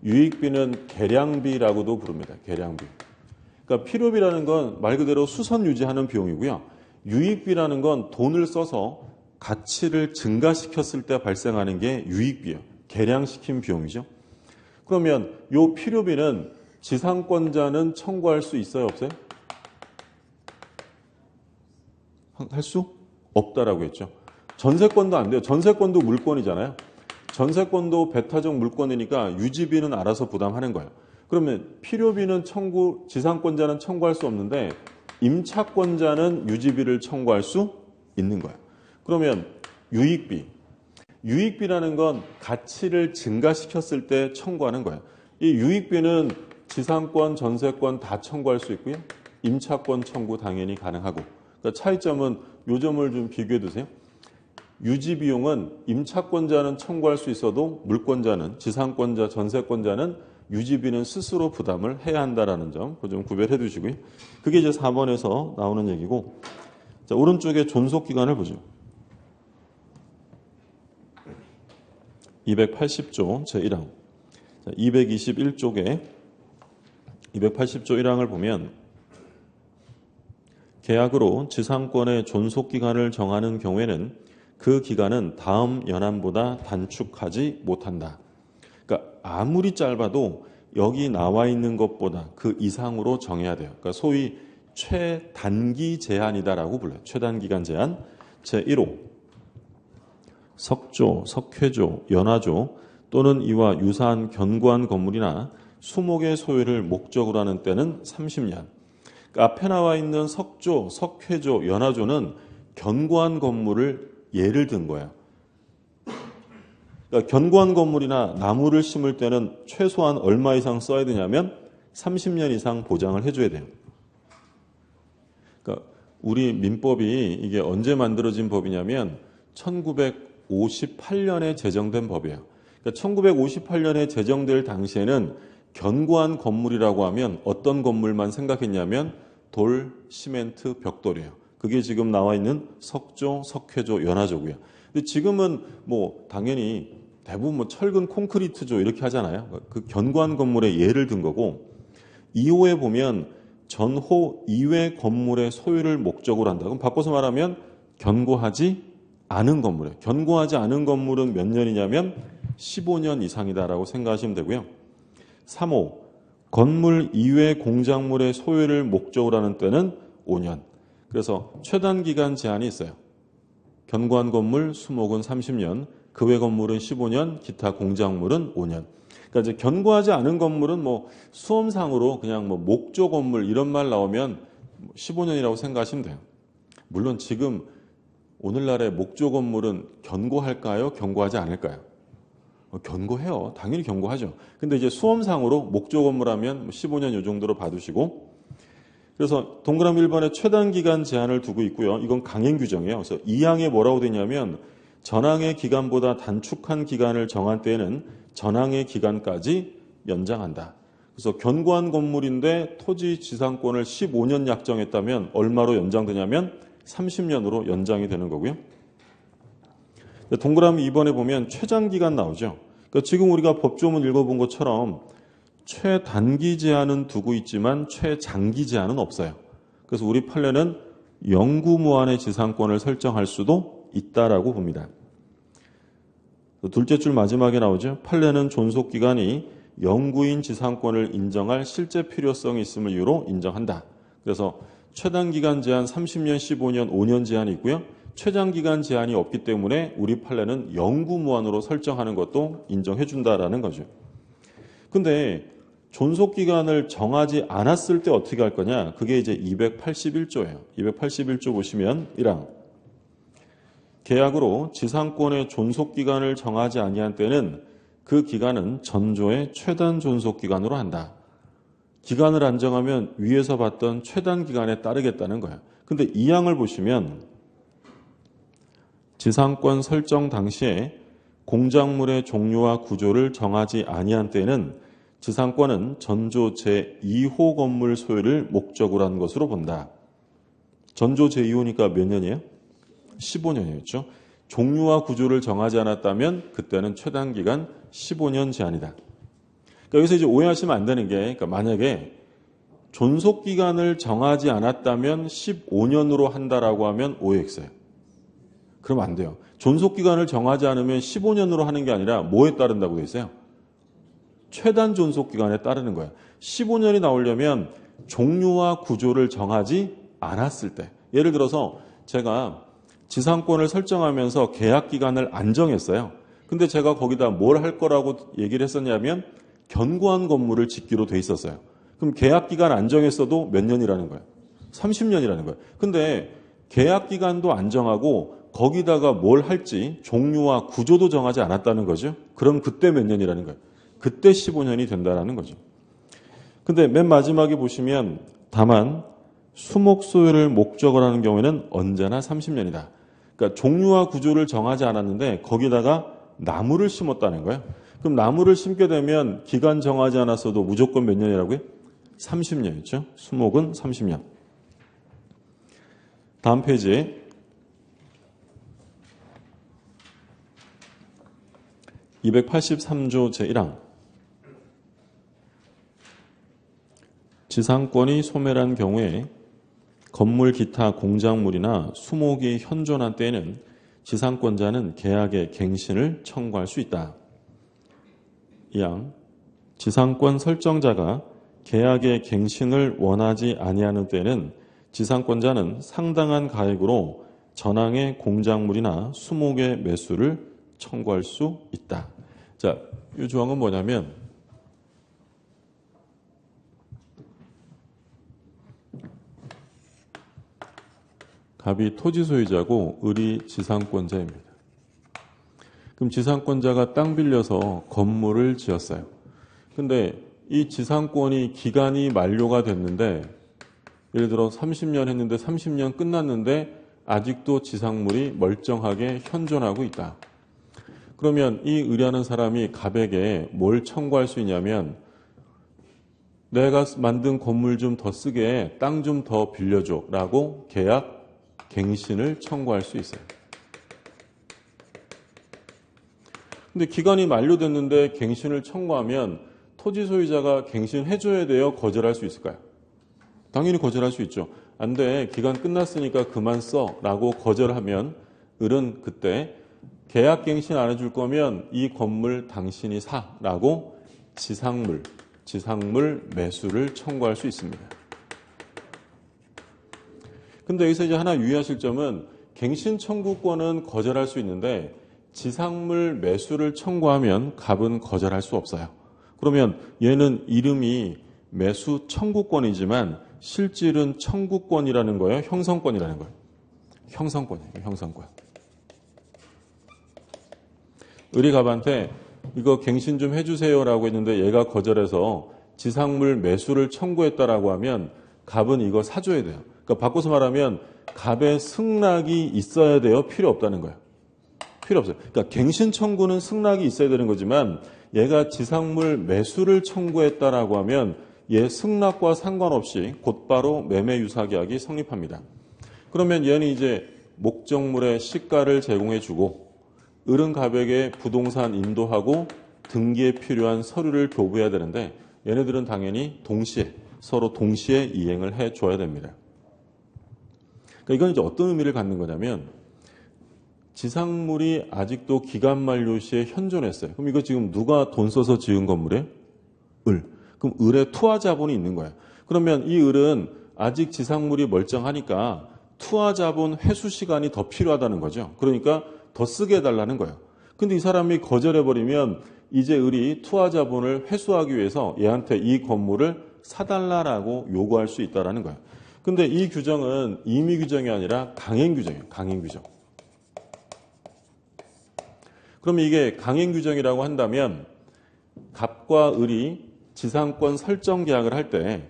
유익비는 계량비라고도 부릅니다. 계량비. 그러니까 필요비라는 건 말 그대로 수선 유지하는 비용이고요. 유익비라는 건 돈을 써서 가치를 증가시켰을 때 발생하는 게 유익비예요. 계량시킨 비용이죠. 그러면 이 필요비는 지상권자는 청구할 수 있어요? 없어요? 할 수 없다라고 했죠. 전세권도 안 돼요. 전세권도 물권이잖아요. 전세권도 배타적 물권이니까 유지비는 알아서 부담하는 거예요. 그러면 필요비는 지상권자는 청구할 수 없는데 임차권자는 유지비를 청구할 수 있는 거예요. 그러면 유익비라는 건 가치를 증가시켰을 때 청구하는 거예요. 이 유익비는 지상권, 전세권 다 청구할 수 있고요. 임차권 청구 당연히 가능하고. 그러니까 차이점은 요 점을 좀 비교해 두세요. 유지비용은 임차권자는 청구할 수 있어도 물권자는, 지상권자, 전세권자는 유지비는 스스로 부담을 해야 한다는 점, 그 점 구별해 두시고요. 그게 이제 4번에서 나오는 얘기고, 자, 오른쪽에 존속기간을 보죠. 280조 제1항. 221쪽에 280조 1항을 보면 계약으로 지상권의 존속기간을 정하는 경우에는 그 기간은 다음 연한보다 단축하지 못한다. 그러니까 아무리 짧아도 여기 나와 있는 것보다 그 이상으로 정해야 돼요. 그러니까 소위 최단기 제한이다라고 불러요. 최단기간 제한. 제1호 석조, 석회조, 연화조 또는 이와 유사한 견고한 건물이나 수목의 소유를 목적으로 하는 때는 30년. 그러니까 앞에 나와 있는 석조, 석회조, 연화조는 견고한 건물을 예를 든 거예요. 그러니까 견고한 건물이나 나무를 심을 때는 최소한 얼마 이상 써야 되냐면 30년 이상 보장을 해줘야 돼요. 그러니까 우리 민법이 이게 언제 만들어진 법이냐면 1958년에 제정된 법이에요. 그러니까 1958년에 제정될 당시에는 견고한 건물이라고 하면 어떤 건물만 생각했냐면 돌, 시멘트, 벽돌이에요. 그게 지금 나와 있는 석조, 석회조, 연화조고요. 근데 지금은 뭐 당연히 대부분 뭐 철근 콘크리트조 이렇게 하잖아요. 그 견고한 건물에 예를 든 거고 2호에 보면 전호 이외 건물의 소유를 목적으로 한다. 그럼 바꿔서 말하면 견고하지 않은 건물이에요. 견고하지 않은 건물은 몇 년이냐면 15년 이상이다라고 생각하시면 되고요. 3호 건물 이외 공작물의 소유를 목적으로 하는 때는 5년. 그래서 최단 기간 제한이 있어요. 견고한 건물 수목은 30년, 그 외 건물은 15년, 기타 공작물은 5년. 그러니까 이제 견고하지 않은 건물은 뭐 수험상으로 그냥 뭐 목조 건물 이런 말 나오면 15년이라고 생각하시면 돼요. 물론 지금 오늘날의 목조 건물은 견고할까요? 견고하지 않을까요? 견고해요. 당연히 견고하죠. 근데 이제 수험상으로 목조 건물 하면 15년 이 정도로 봐두시고, 그래서 동그라미 1번에 최단 기간 제한을 두고 있고요. 이건 강행 규정이에요. 그래서 2항에 뭐라고 되냐면 전항의 기간보다 단축한 기간을 정한 때에는 전항의 기간까지 연장한다. 그래서 견고한 건물인데 토지 지상권을 15년 약정했다면 얼마로 연장되냐면 30년으로 연장이 되는 거고요. 동그라미 2번에 보면 최장기간 나오죠. 그러니까 지금 우리가 법조문 읽어본 것처럼 최단기 제한은 두고 있지만 최장기 제한은 없어요. 그래서 우리 판례는 영구무한의 지상권을 설정할 수도 있다라고 봅니다. 둘째 줄 마지막에 나오죠. 판례는 존속기간이 영구인 지상권을 인정할 실제 필요성이 있음을 이유로 인정한다. 그래서 최단기간 제한 30년, 15년, 5년 제한이 있고요. 최장기간 제한이 없기 때문에 우리 판례는 영구무한으로 설정하는 것도 인정해 준다라는 거죠. 근데 존속기간을 정하지 않았을 때 어떻게 할 거냐? 그게 이제 281조예요. 281조 보시면 1항. 계약으로 지상권의 존속기간을 정하지 아니한 때는 그 기간은 전조의 최단 존속기간으로 한다. 기간을 안 정하면 위에서 봤던 최단 기간에 따르겠다는 거예요. 근데 2항을 보시면 지상권 설정 당시에 공작물의 종류와 구조를 정하지 아니한 때는 지상권은 전조 제2호 건물 소유를 목적으로 한 것으로 본다. 전조 제2호니까 몇 년이에요? 15년이었죠. 종류와 구조를 정하지 않았다면 그때는 최단 기간 15년 제한이다. 그러니까 여기서 이제 오해하시면 안 되는 게, 그러니까 만약에 존속 기간을 정하지 않았다면 15년으로 한다라고 하면 오해 있어요. 그러면 안 돼요. 존속 기간을 정하지 않으면 15년으로 하는 게 아니라 뭐에 따른다고 돼 있어요? 최단 존속 기간에 따르는 거예요. 15년이 나오려면 종류와 구조를 정하지 않았을 때. 예를 들어서 제가 지상권을 설정하면서 계약 기간을 안 정했어요. 근데 제가 거기다 뭘 할 거라고 얘기를 했었냐면 견고한 건물을 짓기로 돼 있었어요. 그럼 계약 기간 안 정했어도 몇 년이라는 거예요? 30년이라는 거예요. 근데 계약 기간도 안 정하고 거기다가 뭘 할지 종류와 구조도 정하지 않았다는 거죠. 그럼 그때 몇 년이라는 거예요? 그때 15년이 된다라는 거죠. 근데 맨 마지막에 보시면 다만 수목 소유를 목적으로 하는 경우에는 언제나 30년이다. 그러니까 종류와 구조를 정하지 않았는데 거기다가 나무를 심었다는 거예요. 그럼 나무를 심게 되면 기간 정하지 않았어도 무조건 몇 년이라고요? 30년이죠. 수목은 30년. 다음 페이지. (283조) 제1항. 지상권이 소멸한 경우에 건물 기타 공작물이나 수목이 현존한 때에는 지상권자는 계약의 갱신을 청구할 수 있다. 이항. 지상권 설정자가 계약의 갱신을 원하지 아니하는 때에는 지상권자는 상당한 가액으로 전항의 공작물이나 수목의 매수를 청구할 수 있다. 자, 이 조항은 뭐냐면 갑이 토지 소유자고 을이 지상권자입니다. 그럼 지상권자가 땅 빌려서 건물을 지었어요. 근데 이 지상권이 기간이 만료가 됐는데 예를 들어 30년 했는데 30년 끝났는데 아직도 지상물이 멀쩡하게 현존하고 있다. 그러면 이 을이라는 사람이 갑에게 뭘 청구할 수 있냐면 내가 만든 건물 좀 더 쓰게 땅 좀 더 빌려줘 라고 계약 갱신을 청구할 수 있어요. 근데 기간이 만료됐는데 갱신을 청구하면 토지 소유자가 갱신해줘야 돼요? 거절할 수 있을까요? 당연히 거절할 수 있죠. 안 돼. 기간 끝났으니까 그만 써 라고 거절하면 을은 그때 계약 갱신 안 해줄 거면 이 건물 당신이 사 라고 지상물 매수를 청구할 수 있습니다. 근데 여기서 이제 하나 유의하실 점은 갱신 청구권은 거절할 수 있는데 지상물 매수를 청구하면 갑은 거절할 수 없어요. 그러면 얘는 이름이 매수 청구권이지만 실질은 청구권이라는 거예요? 형성권이라는 거예요? 형성권이에요. 형성권. 을이 갑한테 이거 갱신 좀 해주세요라고 했는데 얘가 거절해서 지상물 매수를 청구했다라고 하면 갑은 이거 사줘야 돼요. 그러니까 바꿔서 말하면 갑의 승낙이 있어야 돼요? 필요 없다는 거예요. 필요 없어요. 그러니까 갱신 청구는 승낙이 있어야 되는 거지만 얘가 지상물 매수를 청구했다라고 하면 얘 승낙과 상관없이 곧바로 매매 유사 계약이 성립합니다. 그러면 얘는 이제 목적물의 시가를 제공해 주고 을은 갑에게 부동산 인도하고 등기에 필요한 서류를 교부해야 되는데 얘네들은 당연히 서로 동시에 이행을 해 줘야 됩니다. 그러니까 이건 이제 어떤 의미를 갖는 거냐면 지상물이 아직도 기간 만료 시에 현존했어요. 그럼 이거 지금 누가 돈 써서 지은 건물이에요? 을. 그럼 을의 투하 자본이 있는 거예요. 그러면 이 을은 아직 지상물이 멀쩡하니까 투하 자본 회수 시간이 더 필요하다는 거죠. 그러니까 더 쓰게 해달라는 거예요. 근데 이 사람이 거절해버리면 이제 을이 투하 자본을 회수하기 위해서 얘한테 이 건물을 사달라고 요구할 수 있다는 거예요. 근데 이 규정은 임의 규정이 아니라 강행 규정이에요. 강행 규정. 그러면 이게 강행 규정이라고 한다면 갑과 을이 지상권 설정 계약을 할 때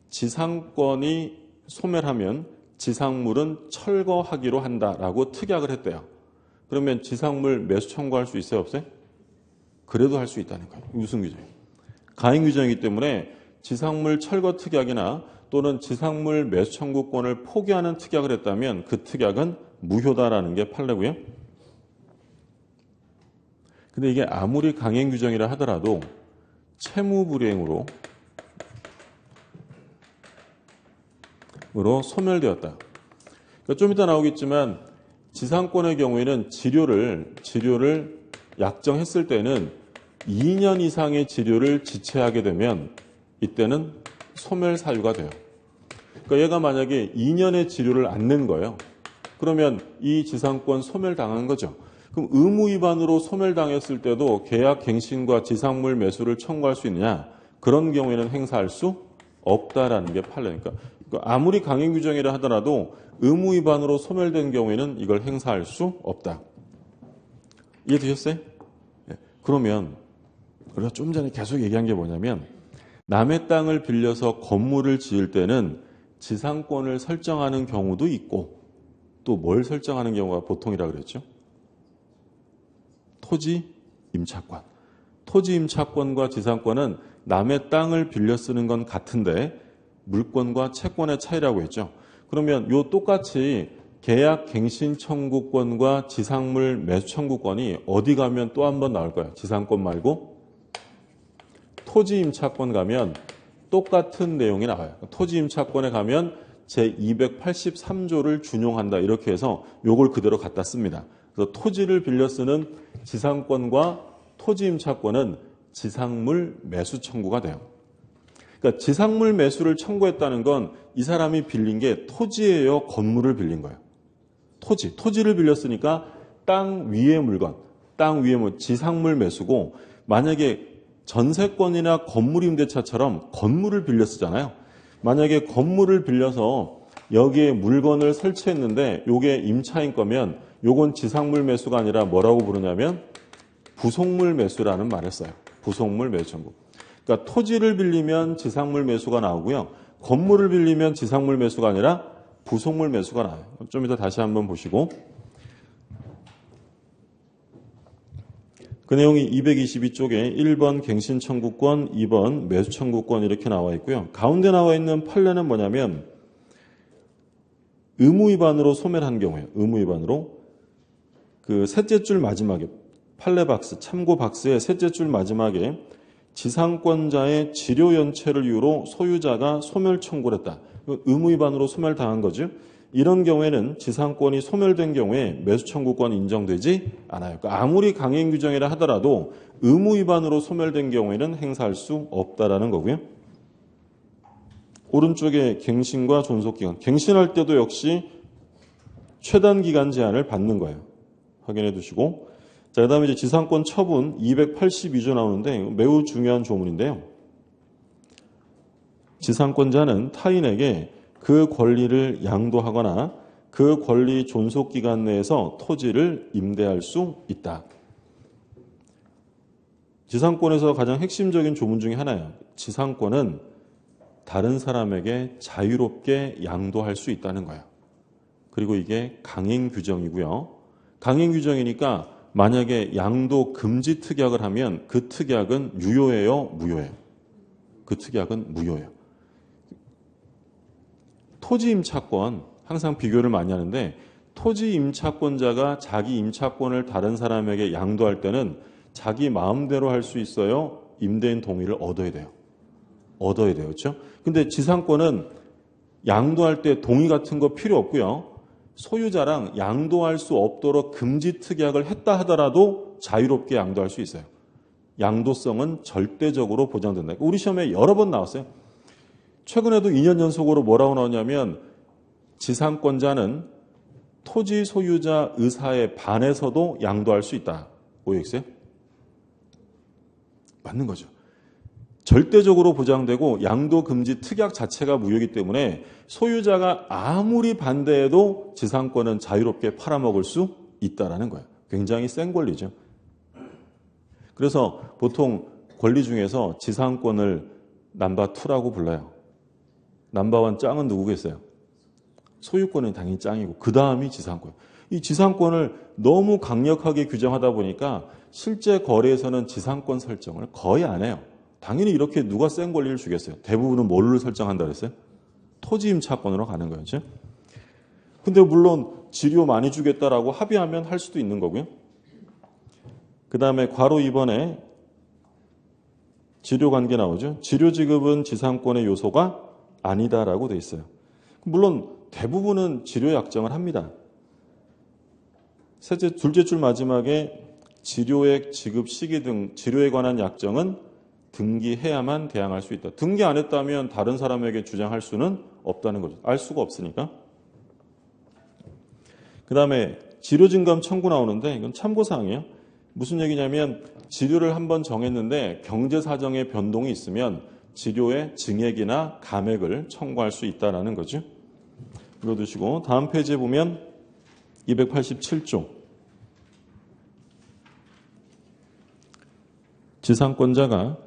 지상권이 소멸하면 지상물은 철거하기로 한다라고 특약을 했대요. 그러면 지상물 매수 청구할 수 있어요? 없어요? 그래도 할 수 있다는 거예요. 무슨 규정이에요? 가행 규정이기 때문에 지상물 철거 특약이나 또는 지상물 매수 청구권을 포기하는 특약을 했다면 그 특약은 무효다라는 게 판례고요. 근데 이게 아무리 강행 규정이라 하더라도 채무 불이행으로 소멸되었다. 그러니까 좀 이따 나오겠지만 지상권의 경우에는 치료를 약정했을 때는 2년 이상의 치료를 지체하게 되면 이때는 소멸 사유가 돼요. 그러니까 얘가 만약에 2년의 치료를 안 낸 거예요. 그러면 이 지상권 소멸당하는 거죠. 그럼 의무 위반으로 소멸당했을 때도 계약 갱신과 지상물 매수를 청구할 수 있느냐? 그런 경우에는 행사할 수 없다라는 게 판례니까. 아무리 강행 규정이라 하더라도 의무 위반으로 소멸된 경우에는 이걸 행사할 수 없다. 이해되셨어요? 네. 그러면 우리가 좀 전에 계속 얘기한 게 뭐냐면 남의 땅을 빌려서 건물을 지을 때는 지상권을 설정하는 경우도 있고 또 뭘 설정하는 경우가 보통이라 그랬죠? 토지 임차권. 토지 임차권과 지상권은 남의 땅을 빌려 쓰는 건 같은데 물권과 채권의 차이라고 했죠. 그러면 요 똑같이 계약 갱신 청구권과 지상물 매수 청구권이 어디 가면 또 한 번 나올까요? 지상권 말고 토지 임차권 가면 똑같은 내용이 나와요. 토지 임차권에 가면 제283조를 준용한다. 이렇게 해서 요걸 그대로 갖다 씁니다. 그래서 토지를 빌려 쓰는 지상권과 토지 임차권은 지상물 매수 청구가 돼요. 그러니까 지상물 매수를 청구했다는 건 이 사람이 빌린 게 토지예요, 건물을 빌린 거예요. 토지를 빌렸으니까 땅 위의 물건, 땅 위의 지상물 매수고 만약에 전세권이나 건물 임대차처럼 건물을 빌려 쓰잖아요. 만약에 건물을 빌려서 여기에 물건을 설치했는데 요게 임차인 거면 요건 지상물 매수가 아니라 뭐라고 부르냐면 부속물 매수라는 말을 써요. 부속물 매수 청구. 그러니까 토지를 빌리면 지상물 매수가 나오고요. 건물을 빌리면 지상물 매수가 아니라 부속물 매수가 나와요. 좀 이따 다시 한번 보시고. 그 내용이 222쪽에 1번 갱신 청구권, 2번 매수 청구권 이렇게 나와 있고요. 가운데 나와 있는 판례는 뭐냐면 의무 위반으로 소멸한 경우에 의무 위반으로 그 셋째 줄 마지막에 판례 박스, 참고 박스의 셋째 줄 마지막에 지상권자의 지료 연체를 이유로 소유자가 소멸 청구를 했다. 의무 위반으로 소멸당한 거죠. 이런 경우에는 지상권이 소멸된 경우에 매수 청구권이 인정되지 않아요. 그러니까 아무리 강행 규정이라 하더라도 의무 위반으로 소멸된 경우에는 행사할 수 없다라는 거고요. 오른쪽에 갱신과 존속기간. 갱신할 때도 역시 최단 기간 제한을 받는 거예요. 확인해 두시고. 자, 그 다음에 이제 지상권 처분 282조 나오는데 매우 중요한 조문인데요. 지상권자는 타인에게 그 권리를 양도하거나 그 권리 존속 기간 내에서 토지를 임대할 수 있다. 지상권에서 가장 핵심적인 조문 중에 하나예요. 지상권은 다른 사람에게 자유롭게 양도할 수 있다는 거예요. 그리고 이게 강행 규정이고요. 강행 규정이니까 만약에 양도 금지 특약을 하면 그 특약은 유효해요, 무효해요? 그 특약은 무효해요. 토지 임차권 항상 비교를 많이 하는데 토지 임차권자가 자기 임차권을 다른 사람에게 양도할 때는 자기 마음대로 할 수 있어요? 임대인 동의를 얻어야 돼요. 얻어야 돼요. 그렇죠? 근데 지상권은 양도할 때 동의 같은 거 필요 없고요. 소유자랑 양도할 수 없도록 금지 특약을 했다 하더라도 자유롭게 양도할 수 있어요. 양도성은 절대적으로 보장된다. 우리 시험에 여러 번 나왔어요. 최근에도 2년 연속으로 뭐라고 나오냐면 지상권자는 토지 소유자 의사에 반해서도 양도할 수 있다. 오해했어요? 맞는 거죠. 절대적으로 보장되고 양도 금지 특약 자체가 무효이기 때문에 소유자가 아무리 반대해도 지상권은 자유롭게 팔아먹을 수 있다는 거예요. 굉장히 센 권리죠. 그래서 보통 권리 중에서 지상권을 넘버2라고 불러요. 넘버1 짱은 누구겠어요? 소유권은 당연히 짱이고 그 다음이 지상권. 이 지상권을 너무 강력하게 규정하다 보니까 실제 거래에서는 지상권 설정을 거의 안 해요. 당연히 이렇게 누가 센 권리를 주겠어요? 대부분은 뭘로 설정한다 그랬어요? 토지 임차권으로 가는 거예요. 그렇죠? 근데 물론 지료 많이 주겠다라고 합의하면 할 수도 있는 거고요. 그 다음에 괄호 2번에 지료 관계 나오죠. 지료 지급은 지상권의 요소가 아니다라고 돼 있어요. 물론 대부분은 지료 약정을 합니다. 둘째 줄 마지막에 지료액 지급 시기 등 지료에 관한 약정은 등기해야만 대항할 수 있다. 등기 안 했다면 다른 사람에게 주장할 수는 없다는 거죠. 알 수가 없으니까. 그 다음에 지료증감 청구 나오는데 이건 참고사항이에요. 무슨 얘기냐면 지료를 한번 정했는데 경제사정의 변동이 있으면 지료의 증액이나 감액을 청구할 수 있다는 거죠. 이거 두시고 다음 페이지에 보면 287조. 지상권자가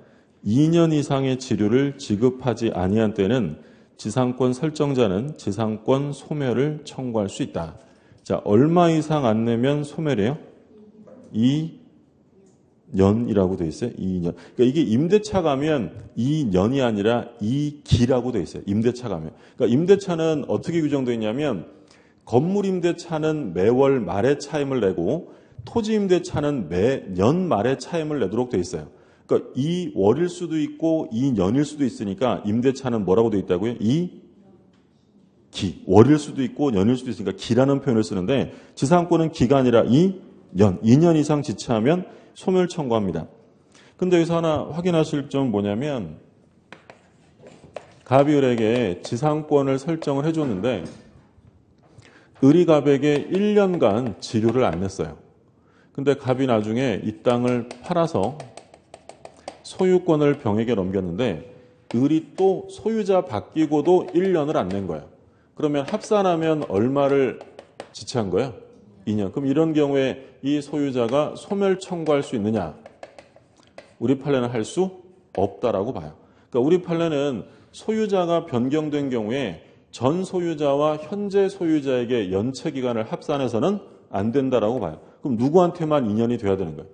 2년 이상의 지료를 지급하지 아니한 때는 지상권 설정자는 지상권 소멸을 청구할 수 있다. 자, 얼마 이상 안 내면 소멸해요? 2년이라고 돼 있어요. 2년. 그러니까 이게 임대차 가면 2년이 아니라 2기라고 돼 있어요. 임대차 가면. 그러니까 임대차는 어떻게 규정되어 있냐면 건물 임대차는 매월 말에 차임을 내고 토지 임대차는 매년 말에 차임을 내도록 돼 있어요. 그러니까 2월일 수도 있고 2년일 수도 있으니까 임대차는 뭐라고 돼 있다고요? 2기. 월일 수도 있고 년일 수도 있으니까 기라는 표현을 쓰는데 지상권은 기가 아니라 2년. 2년 이상 지체하면 소멸 청구합니다. 근데 여기서 하나 확인하실 점은 뭐냐면 갑이 을에게 지상권을 설정을 해줬는데 을이 갑에게 1년간 지료를 안 냈어요. 근데 갑이 나중에 이 땅을 팔아서 소유권을 병에게 넘겼는데 을이 또 소유자 바뀌고도 1년을 안 낸 거예요. 그러면 합산하면 얼마를 지체한 거예요? 2년. 그럼 이런 경우에 이 소유자가 소멸 청구할 수 있느냐? 우리 판례는 할 수 없다라고 봐요. 그러니까 우리 판례는 소유자가 변경된 경우에 전 소유자와 현재 소유자에게 연체 기간을 합산해서는 안 된다라고 봐요. 그럼 누구한테만 2년이 돼야 되는 거예요?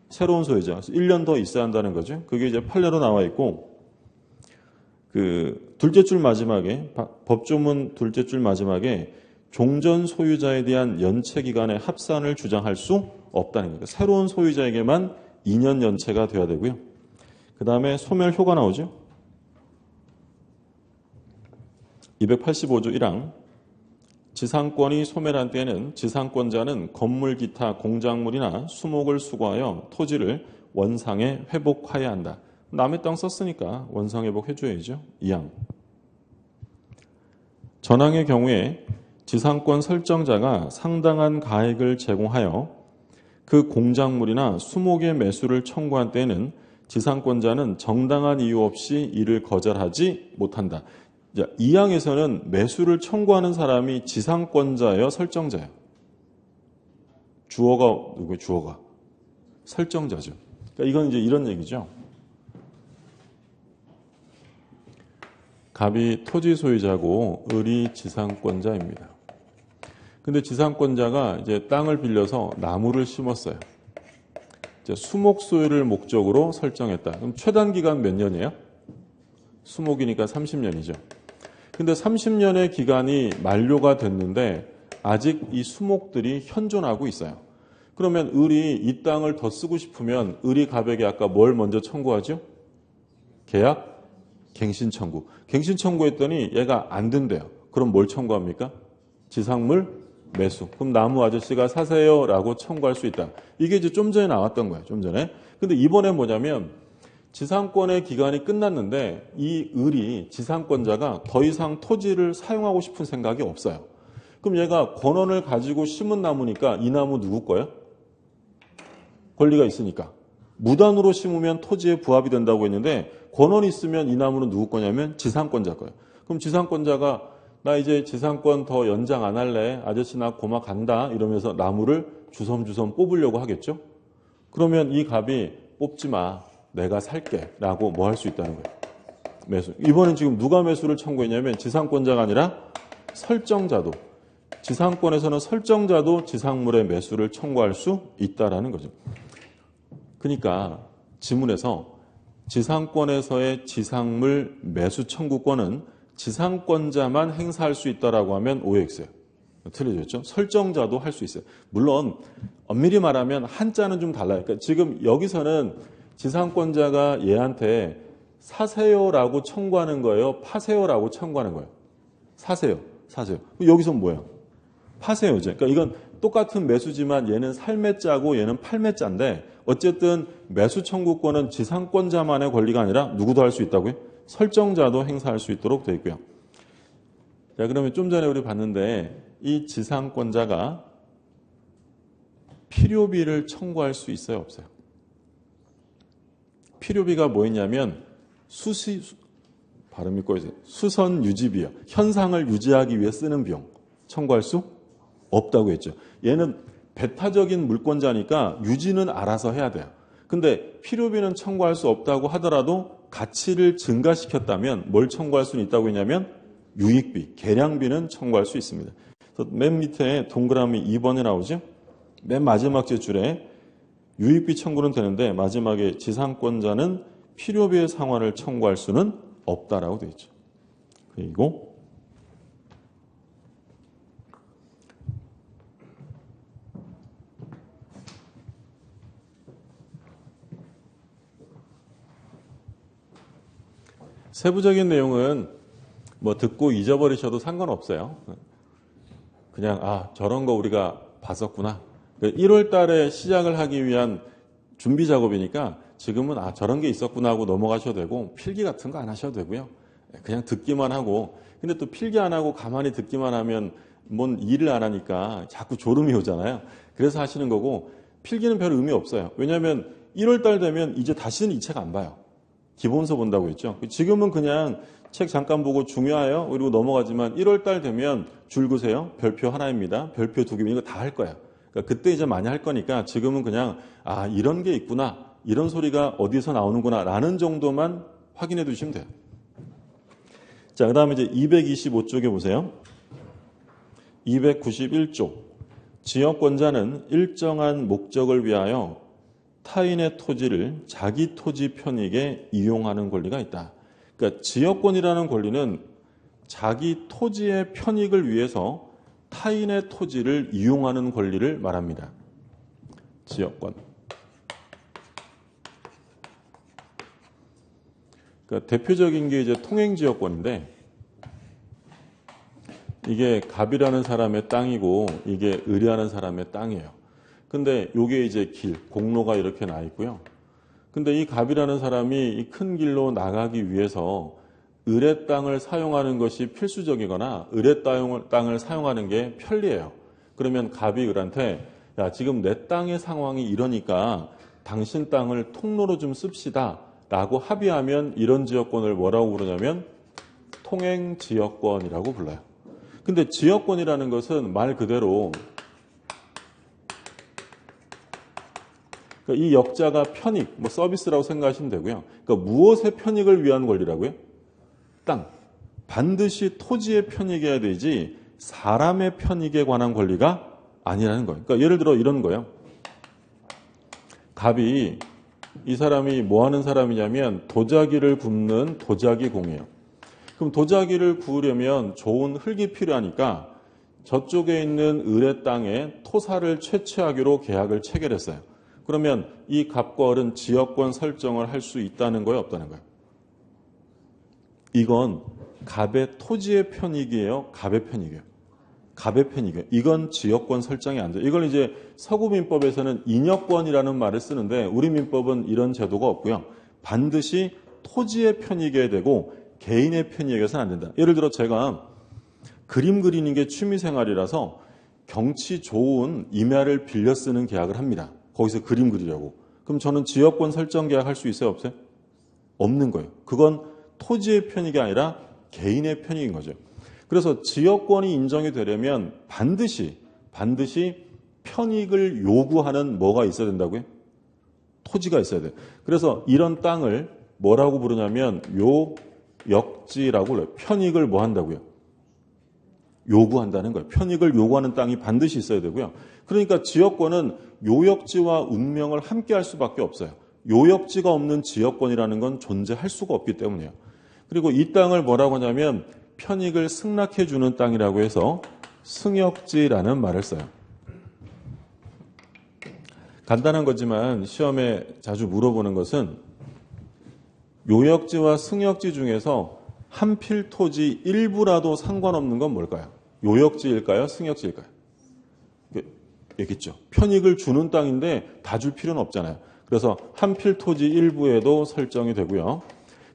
새로운 소유자. 1년 더 있어야 한다는 거죠. 그게 이제 판례로 나와 있고, 둘째 줄 마지막에, 법조문 둘째 줄 마지막에 종전 소유자에 대한 연체 기간의 합산을 주장할 수 없다는 거예요. 새로운 소유자에게만 2년 연체가 돼야 되고요. 그 다음에 소멸효가 나오죠. 285조 1항. 지상권이 소멸한 때에는 지상권자는 건물 기타 공작물이나 수목을 수거하여 토지를 원상에 회복하여야 한다. 남의 땅 썼으니까 원상 회복해줘야죠. 2항. 전항의 경우에 지상권 설정자가 상당한 가액을 제공하여 그 공작물이나 수목의 매수를 청구한 때에는 지상권자는 정당한 이유 없이 이를 거절하지 못한다. 2항에서는 매수를 청구하는 사람이 지상권자예요, 설정자예요? 주어가 누구예요? 주어가 설정자죠. 그러니까 이건 이제 이런 얘기죠. 갑이 토지 소유자고 을이 지상권자입니다. 근데 지상권자가 이제 땅을 빌려서 나무를 심었어요. 이제 수목 소유를 목적으로 설정했다. 그럼 최단 기간 몇 년이에요? 수목이니까 30년이죠. 근데 30년의 기간이 만료가 됐는데 아직 이 수목들이 현존하고 있어요. 그러면 을이 이 땅을 더 쓰고 싶으면 을이 갑에게 아까 뭘 먼저 청구하죠? 계약, 갱신 청구. 갱신 청구했더니 얘가 안 된대요. 그럼 뭘 청구합니까? 지상물 매수. 그럼 나무 아저씨가 사세요 라고 청구할 수 있다. 이게 이제 좀 전에 나왔던 거예요. 좀 전에. 근데 이번에 뭐냐면 지상권의 기간이 끝났는데 이 을이 지상권자가 더 이상 토지를 사용하고 싶은 생각이 없어요. 그럼 얘가 권한을 가지고 심은 나무니까 이 나무 누구 거예요? 권리가 있으니까. 무단으로 심으면 토지에 부합이 된다고 했는데 권한이 있으면 이 나무는 누구 거냐면 지상권자 거예요. 그럼 지상권자가 나 이제 지상권 더 연장 안 할래. 아저씨 나 고마 간다. 이러면서 나무를 주섬주섬 뽑으려고 하겠죠. 그러면 이 갑이 뽑지 마. 내가 살게 라고 뭐 할 수 있다는 거예요. 매수. 이번엔 지금 누가 매수를 청구했냐면 지상권자가 아니라 설정자도. 지상권에서는 설정자도 지상물의 매수를 청구할 수 있다라는 거죠. 그러니까 지문에서 지상권에서의 지상물 매수 청구권은 지상권자만 행사할 수 있다라고 하면 오해가 있어요. 틀려졌죠? 설정자도 할 수 있어요. 물론 엄밀히 말하면 한자는 좀 달라요. 그러니까 지금 여기서는 지상권자가 얘한테 사세요라고 청구하는 거예요? 파세요라고 청구하는 거예요? 사세요. 여기서 뭐예요? 파세요죠. 그러니까 이건 똑같은 매수지만 얘는 살매자고 얘는 팔매자인데 어쨌든 매수 청구권은 지상권자만의 권리가 아니라 누구도 할 수 있다고요? 설정자도 행사할 수 있도록 되어 있고요. 자, 그러면 좀 전에 우리 봤는데 이 지상권자가 필요비를 청구할 수 있어요, 없어요? 필요비가 뭐였냐면 발음이 꼬여서 수선 유지비요. 현상을 유지하기 위해 쓰는 비용 청구할 수 없다고 했죠. 얘는 배타적인 물권자니까 유지는 알아서 해야 돼요. 근데 필요비는 청구할 수 없다고 하더라도 가치를 증가시켰다면 뭘 청구할 수는 있다고 했냐면 유익비, 계량비는 청구할 수 있습니다. 그래서 맨 밑에 동그라미 2번에 나오죠. 맨 마지막 줄에 유익비 청구는 되는데 마지막에 지상권자는 필요비의 상환을 청구할 수는 없다라고 되어 있죠. 그리고 세부적인 내용은 뭐 듣고 잊어버리셔도 상관없어요. 그냥 저런 거 우리가 봤었구나. 1월 달에 시작을 하기 위한 준비 작업이니까 지금은 저런 게 있었구나 하고 넘어가셔도 되고 필기 같은 거 안 하셔도 되고요. 그냥 듣기만 하고 근데 또 필기 안 하고 가만히 듣기만 하면 뭔 일을 안 하니까 자꾸 졸음이 오잖아요. 그래서 하시는 거고 필기는 별 의미 없어요. 왜냐하면 1월 달 되면 이제 다시는 이 책 안 봐요. 기본서 본다고 했죠. 지금은 그냥 책 잠깐 보고 중요해요. 그리고 넘어가지만 1월 달 되면 줄 그세요. 별표 하나입니다. 별표 2개 이거 다 할 거예요. 그러니까 그때 이제 많이 할 거니까 지금은 그냥 이런 게 있구나. 이런 소리가 어디서 나오는구나 라는 정도만 확인해 두시면 돼요. 자, 그 다음에 이제 225쪽에 보세요. 291쪽. 지역권자는 일정한 목적을 위하여 타인의 토지를 자기 토지 편익에 이용하는 권리가 있다. 그러니까 지역권이라는 권리는 자기 토지의 편익을 위해서 타인의 토지를 이용하는 권리를 말합니다. 지역권. 그러니까 대표적인 게 이제 통행지역권인데 이게 갑이라는 사람의 땅이고 이게 을이라는 사람의 땅이에요. 근데 이게 이제 길, 공로가 이렇게 나 있고요. 근데 이 갑이라는 사람이 이 큰 길로 나가기 위해서 을의 땅을 사용하는 것이 필수적이거나 을의 땅을 사용하는 게 편리해요. 그러면 갑이 을한테 야, 지금 내 땅의 상황이 이러니까 당신 땅을 통로로 좀 씁시다 라고 합의하면 이런 지역권을 뭐라고 부르냐면 통행지역권이라고 불러요. 근데 지역권이라는 것은 말 그대로 그러니까 이 역자가 편익, 서비스라고 생각하시면 되고요. 그러니까 무엇의 편익을 위한 권리라고요? 땅. 반드시 토지의 편익이어야 되지 사람의 편익에 관한 권리가 아니라는 거예요. 그러니까 예를 들어 이런 거예요. 갑이 이 사람이 뭐 하는 사람이냐면 도자기를 굽는 도자기 공이에요. 그럼 도자기를 구우려면 좋은 흙이 필요하니까 저쪽에 있는 을의 땅에 토사를 채취하기로 계약을 체결했어요. 그러면 이 갑과 을은 지역권 설정을 할 수 있다는 거예요, 없다는 거예요? 이건 갑의 토지의 편익이에요, 갑의 편익이에요? 갑의 편익이에요. 이건 지역권 설정이 안 돼요. 이걸 이제 서구 민법에서는 인역권이라는 말을 쓰는데 우리 민법은 이런 제도가 없고요. 반드시 토지의 편익이어야 되고 개인의 편익에서는 안 된다. 예를 들어 제가 그림 그리는 게 취미생활이라서 경치 좋은 임야를 빌려 쓰는 계약을 합니다. 거기서 그림 그리려고. 그럼 저는 지역권 설정 계약할 수 있어요, 없어요? 없는 거예요. 그건 토지의 편익이 아니라 개인의 편익인 거죠. 그래서 지역권이 인정이 되려면 반드시 편익을 요구하는 뭐가 있어야 된다고요? 토지가 있어야 돼요. 그래서 이런 땅을 뭐라고 부르냐면 요역지라고 불러요. 편익을 뭐 한다고요? 요구한다는 거예요. 편익을 요구하는 땅이 반드시 있어야 되고요. 그러니까 지역권은 요역지와 운명을 함께 할 수밖에 없어요. 요역지가 없는 지역권이라는 건 존재할 수가 없기 때문이에요. 그리고 이 땅을 뭐라고 하냐면 편익을 승낙해 주는 땅이라고 해서 승역지라는 말을 써요. 간단한 거지만 시험에 자주 물어보는 것은 요역지와 승역지 중에서 한 필토지 일부라도 상관없는 건 뭘까요? 요역지일까요? 승역지일까요? 얘기했죠. 편익을 주는 땅인데 다 줄 필요는 없잖아요. 그래서 한 필토지 일부에도 설정이 되고요.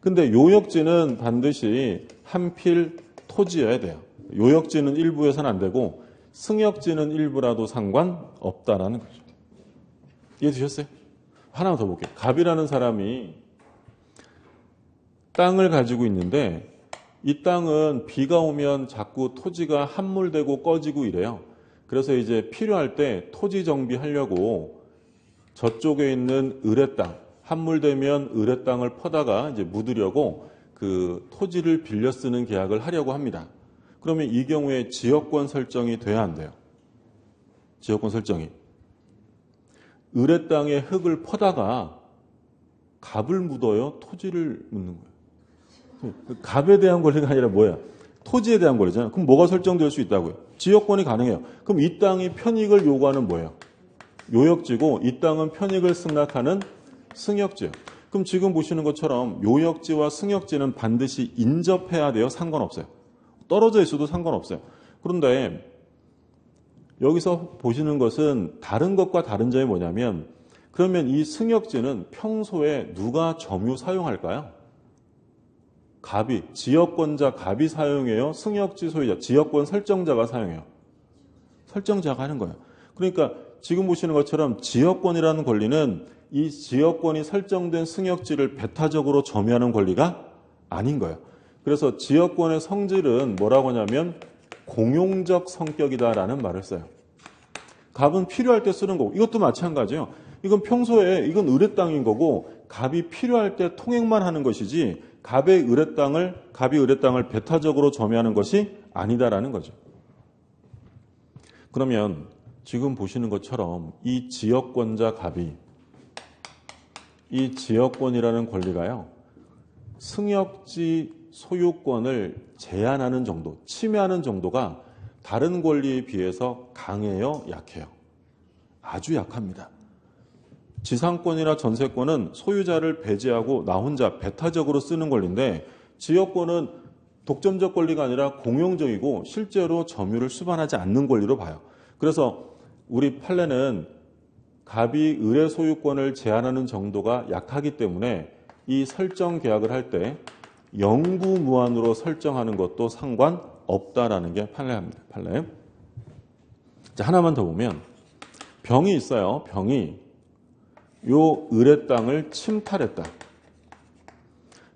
근데 요역지는 반드시 한 필토지여야 돼요. 요역지는 일부에서는 안 되고 승역지는 일부라도 상관없다라는 거죠. 이해되셨어요? 하나만 더 볼게요. 갑이라는 사람이 땅을 가지고 있는데 이 땅은 비가 오면 자꾸 토지가 함몰되고 꺼지고 이래요. 그래서 이제 필요할 때 토지 정비하려고 저쪽에 있는 을의 땅, 함몰되면 을의 땅을 퍼다가 이제 묻으려고 그 토지를 빌려 쓰는 계약을 하려고 합니다. 그러면 이 경우에 지역권 설정이 돼야 안 돼요. 지역권 설정이. 을의 땅에 흙을 퍼다가 갑을 묻어요? 토지를 묻는 거예요? 갑에 대한 권리가 아니라 뭐야? 토지에 대한 권리잖아요. 그럼 뭐가 설정될 수 있다고요? 지역권이 가능해요. 그럼 이 땅이 편익을 요구하는 뭐예요? 요역지고 이 땅은 편익을 승낙하는 승역지예요. 그럼 지금 보시는 것처럼 요역지와 승역지는 반드시 인접해야 돼요? 상관없어요? 떨어져 있어도 상관없어요. 그런데 여기서 보시는 것은 다른 것과 다른 점이 뭐냐면 그러면 이 승역지는 평소에 누가 점유 사용할까요? 갑이, 지역권자 갑이 사용해요? 승역지 소유자, 지역권 설정자가 사용해요? 설정자가 하는 거예요. 그러니까 지금 보시는 것처럼 지역권이라는 권리는 이 지역권이 설정된 승역지를 배타적으로 점유하는 권리가 아닌 거예요. 그래서 지역권의 성질은 뭐라고 하냐면 공용적 성격이다라는 말을 써요. 갑은 필요할 때 쓰는 거고 이것도 마찬가지예요. 이건 평소에 이건 을의 땅인 거고 갑이 필요할 때 통행만 하는 것이지 갑이 을의 땅을 배타적으로 점유하는 것이 아니다라는 거죠. 그러면 지금 보시는 것처럼 이 지역권자 갑이 이 지역권이라는 권리가요. 승역지 소유권을 제한하는 정도, 침해하는 정도가 다른 권리에 비해서 강해요, 약해요? 아주 약합니다. 지상권이나 전세권은 소유자를 배제하고 나 혼자 배타적으로 쓰는 권리인데 지역권은 독점적 권리가 아니라 공용적이고 실제로 점유를 수반하지 않는 권리로 봐요. 그래서 우리 판례는 갑이 을의 소유권을 제한하는 정도가 약하기 때문에 이 설정 계약을 할 때 영구무한으로 설정하는 것도 상관없다라는 게 판례입니다. 판례. 자, 하나만 더 보면 병이 있어요. 병이 요 을의 땅을 침탈했다.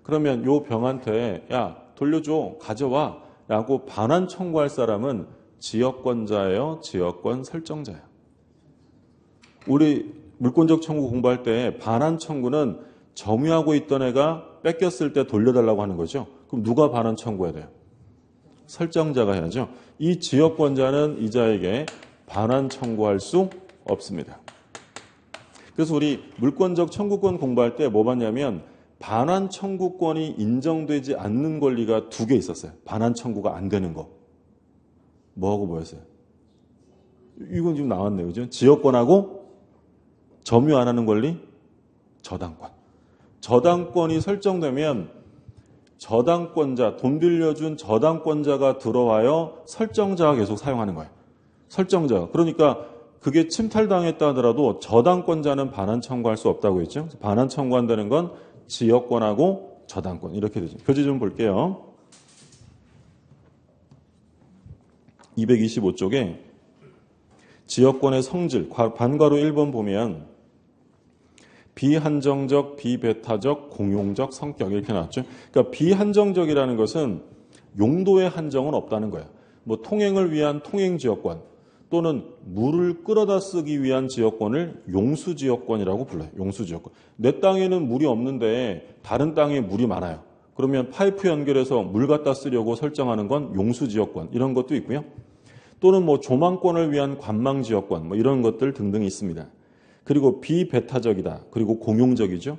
그러면 요 병한테 야 돌려줘 가져와 라고 반환 청구할 사람은 지역권자예요? 지역권 설정자예요? 우리 물권적 청구 공부할 때 반환 청구는 점유하고 있던 애가 뺏겼을 때 돌려달라고 하는 거죠. 그럼 누가 반환 청구해야 돼요? 설정자가 해야죠. 이 지역권자는 이자에게 반환 청구할 수 없습니다. 그래서 우리 물권적 청구권 공부할 때 뭐 봤냐면 반환 청구권이 인정되지 않는 권리가 두 개 있었어요. 반환 청구가 안 되는 거. 뭐하고 뭐였어요? 이건 지금 나왔네요. 그죠? 지역권하고 점유 안 하는 권리? 저당권. 저당권이 설정되면 저당권자, 돈 빌려준 저당권자가 들어와요. 설정자가 계속 사용하는 거예요. 설정자가. 그러니까 그게 침탈당했다 하더라도 저당권자는 반환 청구할 수 없다고 했죠. 반환 청구한다는 건 지역권하고 저당권 이렇게 되죠. 표지 좀 볼게요. 225쪽에 지역권의 성질, 반괄호 1번 보면 비한정적, 비배타적, 공용적 성격 이렇게 나왔죠. 그러니까 비한정적이라는 것은 용도의 한정은 없다는 거예요. 뭐 통행을 위한 통행지역권 또는 물을 끌어다 쓰기 위한 지역권을 용수지역권이라고 불러요. 용수지역권. 내 땅에는 물이 없는데 다른 땅에 물이 많아요. 그러면 파이프 연결해서 물 갖다 쓰려고 설정하는 건 용수지역권 이런 것도 있고요. 또는 뭐 조망권을 위한 관망지역권 뭐 이런 것들 등등이 있습니다. 그리고 비배타적이다. 그리고 공용적이죠.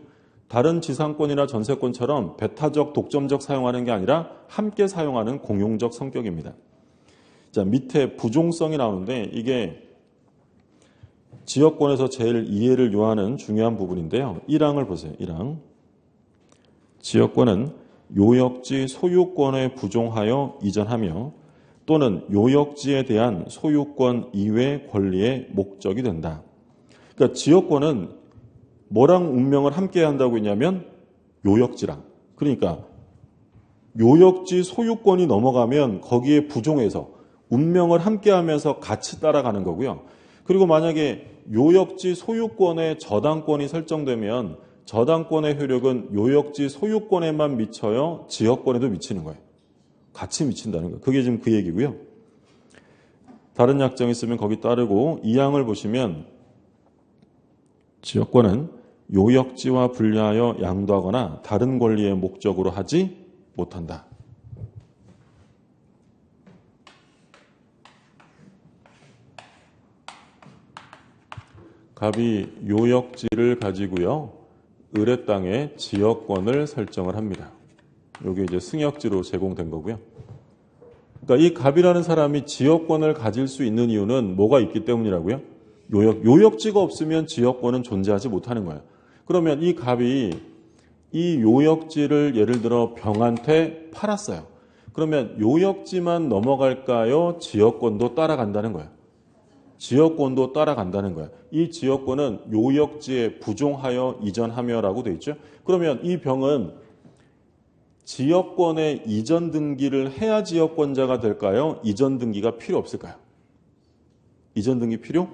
다른 지상권이나 전세권처럼 배타적, 독점적 사용하는 게 아니라 함께 사용하는 공용적 성격입니다. 자, 밑에 부종성이 나오는데 이게 지역권에서 제일 이해를 요하는 중요한 부분인데요. 1항을 보세요. 1항. 지역권은 요역지 소유권에 부종하여 이전하며 또는 요역지에 대한 소유권 이외 권리의 목적이 된다. 그러니까 지역권은 뭐랑 운명을 함께 한다고 했냐면 요역지랑. 그러니까 요역지 소유권이 넘어가면 거기에 부종해서 운명을 함께 하면서 같이 따라가는 거고요. 그리고 만약에 요역지 소유권의 저당권이 설정되면 저당권의 효력은 요역지 소유권에만 미쳐요? 지역권에도 미치는 거예요. 같이 미친다는 거예요. 그게 지금 그 얘기고요. 다른 약정이 있으면 거기 따르고 이 항을 보시면 지역권은 요역지와 분리하여 양도하거나 다른 권리의 목적으로 하지 못한다. 갑이 요역지를 가지고요. 을의 땅에 지역권을 설정을 합니다. 이게 이제 승역지로 제공된 거고요. 그러니까 이 갑이라는 사람이 지역권을 가질 수 있는 이유는 뭐가 있기 때문이라고요? 요역지가 없으면 지역권은 존재하지 못하는 거예요. 그러면 이 갑이 이 요역지를 예를 들어 병한테 팔았어요. 그러면 요역지만 넘어갈까요? 지역권도 따라간다는 거예요. 지역권도 따라간다는 거예요. 이 지역권은 요역지에 부종하여 이전하며라고 되어 있죠. 그러면 이 병은 지역권에 이전 등기를 해야 지역권자가 될까요? 이전 등기가 필요 없을까요? 이전 등기 필요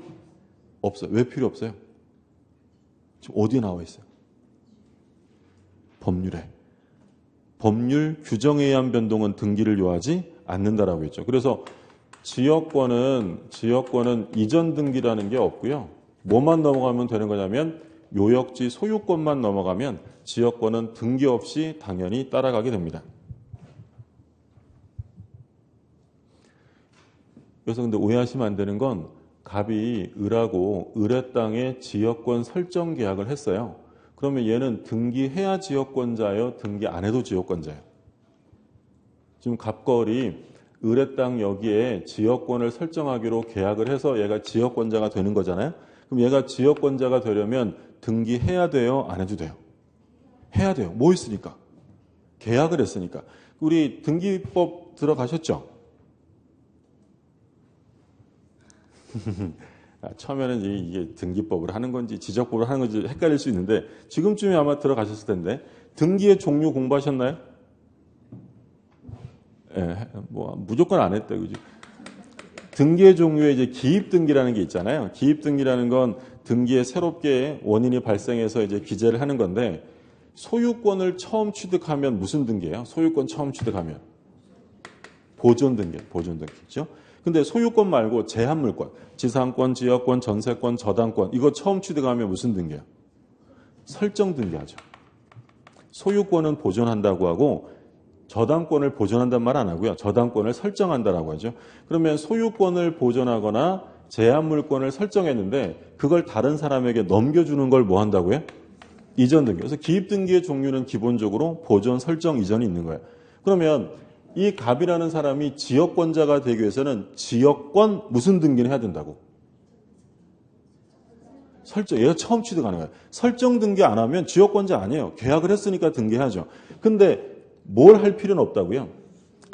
없어요. 왜 필요 없어요? 지금 어디에 나와 있어요? 법률에. 법률 규정에 의한 변동은 등기를 요하지 않는다라고 했죠. 그래서 지역권은 이전 등기라는 게 없고요. 뭐만 넘어가면 되는 거냐면 요역지 소유권만 넘어가면 지역권은 등기 없이 당연히 따라가게 됩니다. 그래서 근데 오해하시면 안 되는 건 갑이 을하고 을의 땅에 지역권 설정 계약을 했어요. 그러면 얘는 등기해야 지역권자예요? 등기 안 해도 지역권자예요? 지금 갑걸이 을의 땅 여기에 지역권을 설정하기로 계약을 해서 얘가 지역권자가 되는 거잖아요. 그럼 얘가 지역권자가 되려면 등기해야 돼요? 안 해도 돼요? 해야 돼요. 뭐 있으니까? 계약을 했으니까. 우리 등기법 들어가셨죠? 처음에는 이게 등기법을 하는 건지 지적법을 하는 건지 헷갈릴 수 있는데 지금쯤에 아마 들어가셨을 텐데 등기의 종류 공부하셨나요? 예, 뭐 무조건 안 했다, 그죠? 등기의 종류에 이제 기입 등기라는 게 있잖아요. 기입 등기라는 건 등기에 새롭게 원인이 발생해서 이제 기재를 하는 건데 소유권을 처음 취득하면 무슨 등기예요? 소유권 처음 취득하면 보존 등기죠. 근데 소유권 말고 제한물권, 지상권, 지역권, 전세권, 저당권 이거 처음 취득하면 무슨 등기예요? 설정 등기하죠. 소유권은 보존한다고 하고 저당권을 보존한단 말 안 하고요. 저당권을 설정한다라고 하죠. 그러면 소유권을 보존하거나 제한물권을 설정했는데 그걸 다른 사람에게 넘겨주는 걸 뭐 한다고요? 이전 등기. 그래서 기입 등기의 종류는 기본적으로 보존, 설정, 이전이 있는 거예요. 그러면 이 갑이라는 사람이 지역권자가 되기 위해서는 지역권 무슨 등기를 해야 된다고? 설정. 얘가 처음 취득하는 거예요. 설정 등기 안 하면 지역권자 아니에요. 계약을 했으니까 등기하죠. 근데 뭘 할 필요는 없다고요?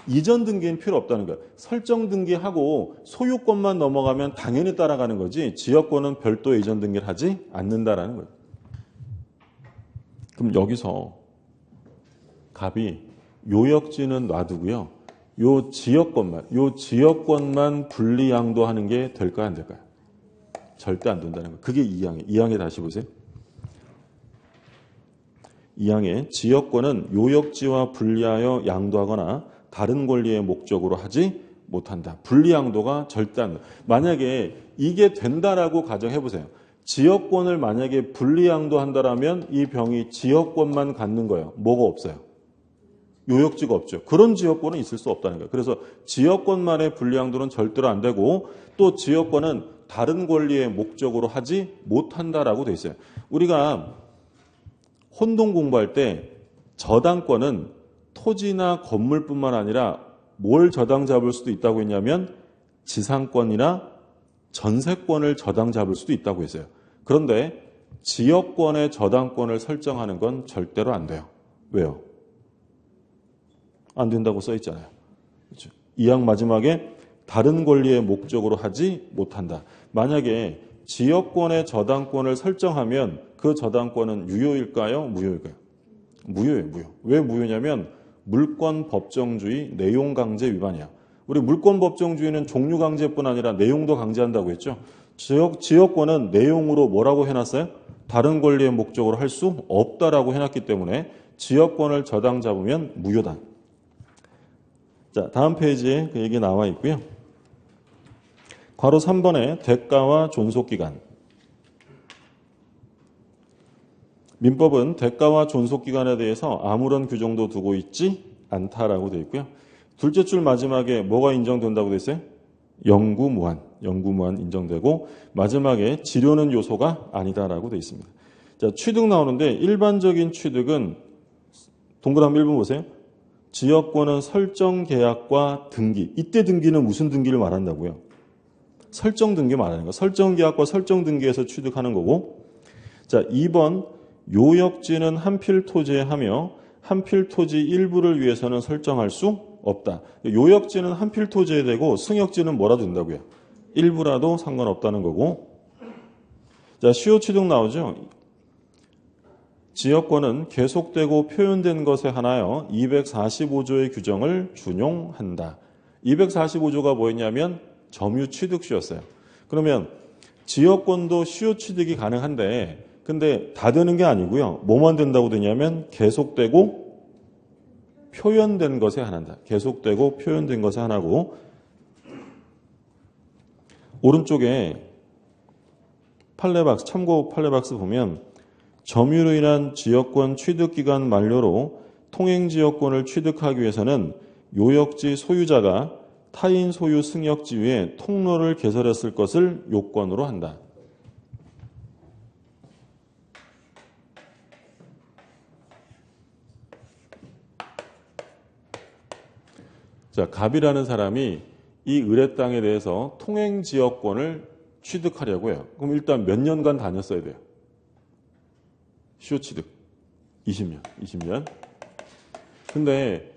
이전 등기는 필요 없다는 거예요. 설정 등기하고 소유권만 넘어가면 당연히 따라가는 거지 지역권은 별도의 이전 등기를 하지 않는다라는 거예요. 그럼 여기서 갑이 요역지는 놔두고요. 요 지역권만 분리양도하는 게 될까요? 안 될까요? 절대 안 된다는 거예요. 그게 2항에 다시 보세요. 2항에 지역권은 요역지와 분리하여 양도하거나 다른 권리의 목적으로 하지 못한다. 분리양도가 절대 안 된다. 만약에 이게 된다라고 가정해보세요. 지역권을 만약에 분리양도한다라면 이 병이 지역권만 갖는 거예요. 뭐가 없어요? 요역지가 없죠. 그런 지역권은 있을 수 없다는 거예요. 그래서 지역권만의 분리양도는 절대로 안 되고 또 지역권은 다른 권리의 목적으로 하지 못한다라고 돼 있어요. 우리가 혼동 공부할 때 저당권은 토지나 건물뿐만 아니라 뭘 저당 잡을 수도 있다고 했냐면 지상권이나 전세권을 저당 잡을 수도 있다고 했어요. 그런데 지역권의 저당권을 설정하는 건 절대로 안 돼요. 왜요? 안 된다고 써 있잖아요. 그렇죠? 이 항 마지막에 다른 권리의 목적으로 하지 못한다. 만약에 지역권의 저당권을 설정하면 그 저당권은 유효일까요? 무효일까요? 무효예요. 무효. 왜 무효냐면 물권 법정주의 내용 강제 위반이야. 우리 물권 법정주의는 종류 강제뿐 아니라 내용도 강제한다고 했죠. 지역권은 내용으로 뭐라고 해놨어요? 다른 권리의 목적으로 할 수 없다라고 해놨기 때문에 지역권을 저당 잡으면 무효다. 자, 다음 페이지에 그 얘기 나와 있고요. 괄호 3번에 대가와 존속기간. 민법은 대가와 존속기간에 대해서 아무런 규정도 두고 있지 않다라고 되어 있고요. 둘째 줄 마지막에 뭐가 인정된다고 되어 있어요? 영구무한 인정되고 마지막에 지료는 요소가 아니다라고 되어 있습니다. 자, 취득 나오는데 일반적인 취득은 동그라미 1번 보세요. 지역권은 설정 계약과 등기. 이때 등기는 무슨 등기를 말한다고요? 설정 등기 말하는 거. 설정 계약과 설정 등기에서 취득하는 거고. 자, 2번 요역지는 한필 토지에 하며 한필 토지 일부를 위해서는 설정할 수 없다. 요역지는 한필 토지에 되고 승역지는 뭐라도 된다고요? 일부라도 상관없다는 거고. 자, 시효 취득 나오죠? 지역권은 계속되고 표현된 것에 한하여 245조의 규정을 준용한다. 245조가 뭐였냐면 점유 취득시였어요. 그러면 지역권도 시효 취득이 가능한데 근데 다 되는 게 아니고요. 뭐만 된다고 되냐면 계속되고 표현된 것에 한한다. 계속되고 표현된 것에 한하고 오른쪽에 판례박스 참고 판례박스 보면 점유로 인한 지역권 취득기간 만료로 통행지역권을 취득하기 위해서는 요역지 소유자가 타인 소유 승역지 위에 통로를 개설했을 것을 요건으로 한다. 자, 갑이라는 사람이 이 의뢰 땅에 대해서 통행지역권을 취득하려고 해요. 그럼 일단 몇 년간 다녔어야 돼요? 시효 취득 20년. 근데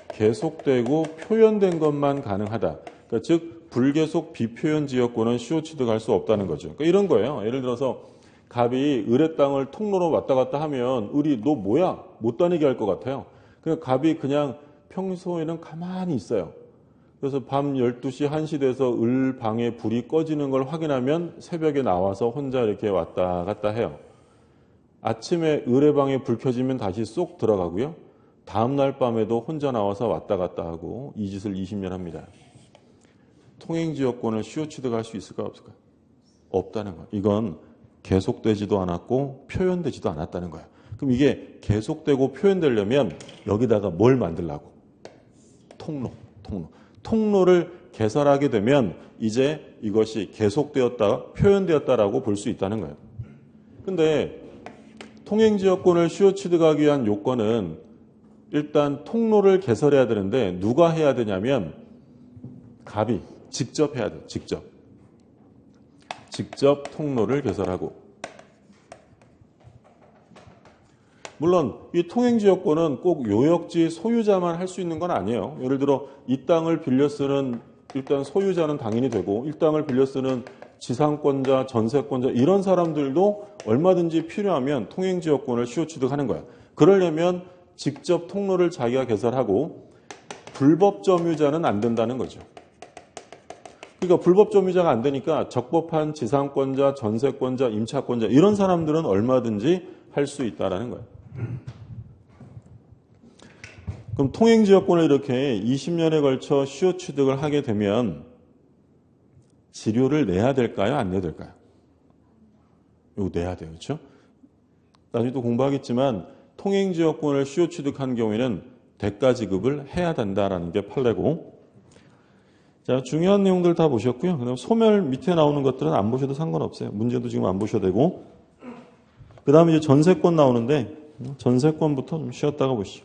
계속되고 표현된 것만 가능하다. 그러니까 즉 불계속 비표현 지역권은 시효 취득할 수 없다는 거죠. 그러니까 이런 거예요. 예를 들어서 갑이 의뢰 땅을 통로로 왔다 갔다 하면 을이 너 뭐야? 못 다니게 할 것 같아요. 그러니까 갑이 그냥 평소에는 가만히 있어요. 그래서 밤 12시, 1시 돼서 을 방에 불이 꺼지는 걸 확인하면 새벽에 나와서 혼자 이렇게 왔다 갔다 해요. 아침에 을의 방에 불 켜지면 다시 쏙 들어가고요. 다음날 밤에도 혼자 나와서 왔다 갔다 하고 이 짓을 20년 합니다. 통행지역권을 시효 취득할 수 있을까 없을까? 없다는 거예요. 이건 계속되지도 않았고 표현되지도 않았다는 거예요. 그럼 이게 계속되고 표현되려면 여기다가 뭘 만들라고? 통로를 개설하게 되면 이제 이것이 계속되었다, 표현되었다라고 볼 수 있다는 거예요. 근데 통행지역권을 시효 취득하기 위한 요건은 일단 통로를 개설해야 되는데 누가 해야 되냐면 갑이 직접 해야 돼요. 직접 통로를 개설하고. 물론 이 통행지역권은 꼭 요역지 소유자만 할 수 있는 건 아니에요. 예를 들어 이 땅을 빌려 쓰는 일단 소유자는 당연히 되고 이 땅을 빌려 쓰는 지상권자, 전세권자 이런 사람들도 얼마든지 필요하면 통행지역권을 시효 취득하는 거야. 그러려면 직접 통로를 자기가 개설하고 불법 점유자는 안 된다는 거죠. 그러니까 불법 점유자가 안 되니까 적법한 지상권자, 전세권자, 임차권자 이런 사람들은 얼마든지 할 수 있다라는 거예요. 그럼 통행지역권을 이렇게 20년에 걸쳐 시효 취득을 하게 되면 지료를 내야 될까요? 안 내야 될까요? 이거 내야 돼요. 그렇죠? 나중에 또 공부하겠지만 통행지역권을 시효 취득한 경우에는 대가 지급을 해야 된다라는 게 판례고. 자, 중요한 내용들 다 보셨고요. 그다음 소멸 밑에 나오는 것들은 안 보셔도 상관없어요. 문제도 지금 안 보셔도 되고. 그다음에 이제 전세권 나오는데 전세권부터 좀 쉬었다가 보시죠.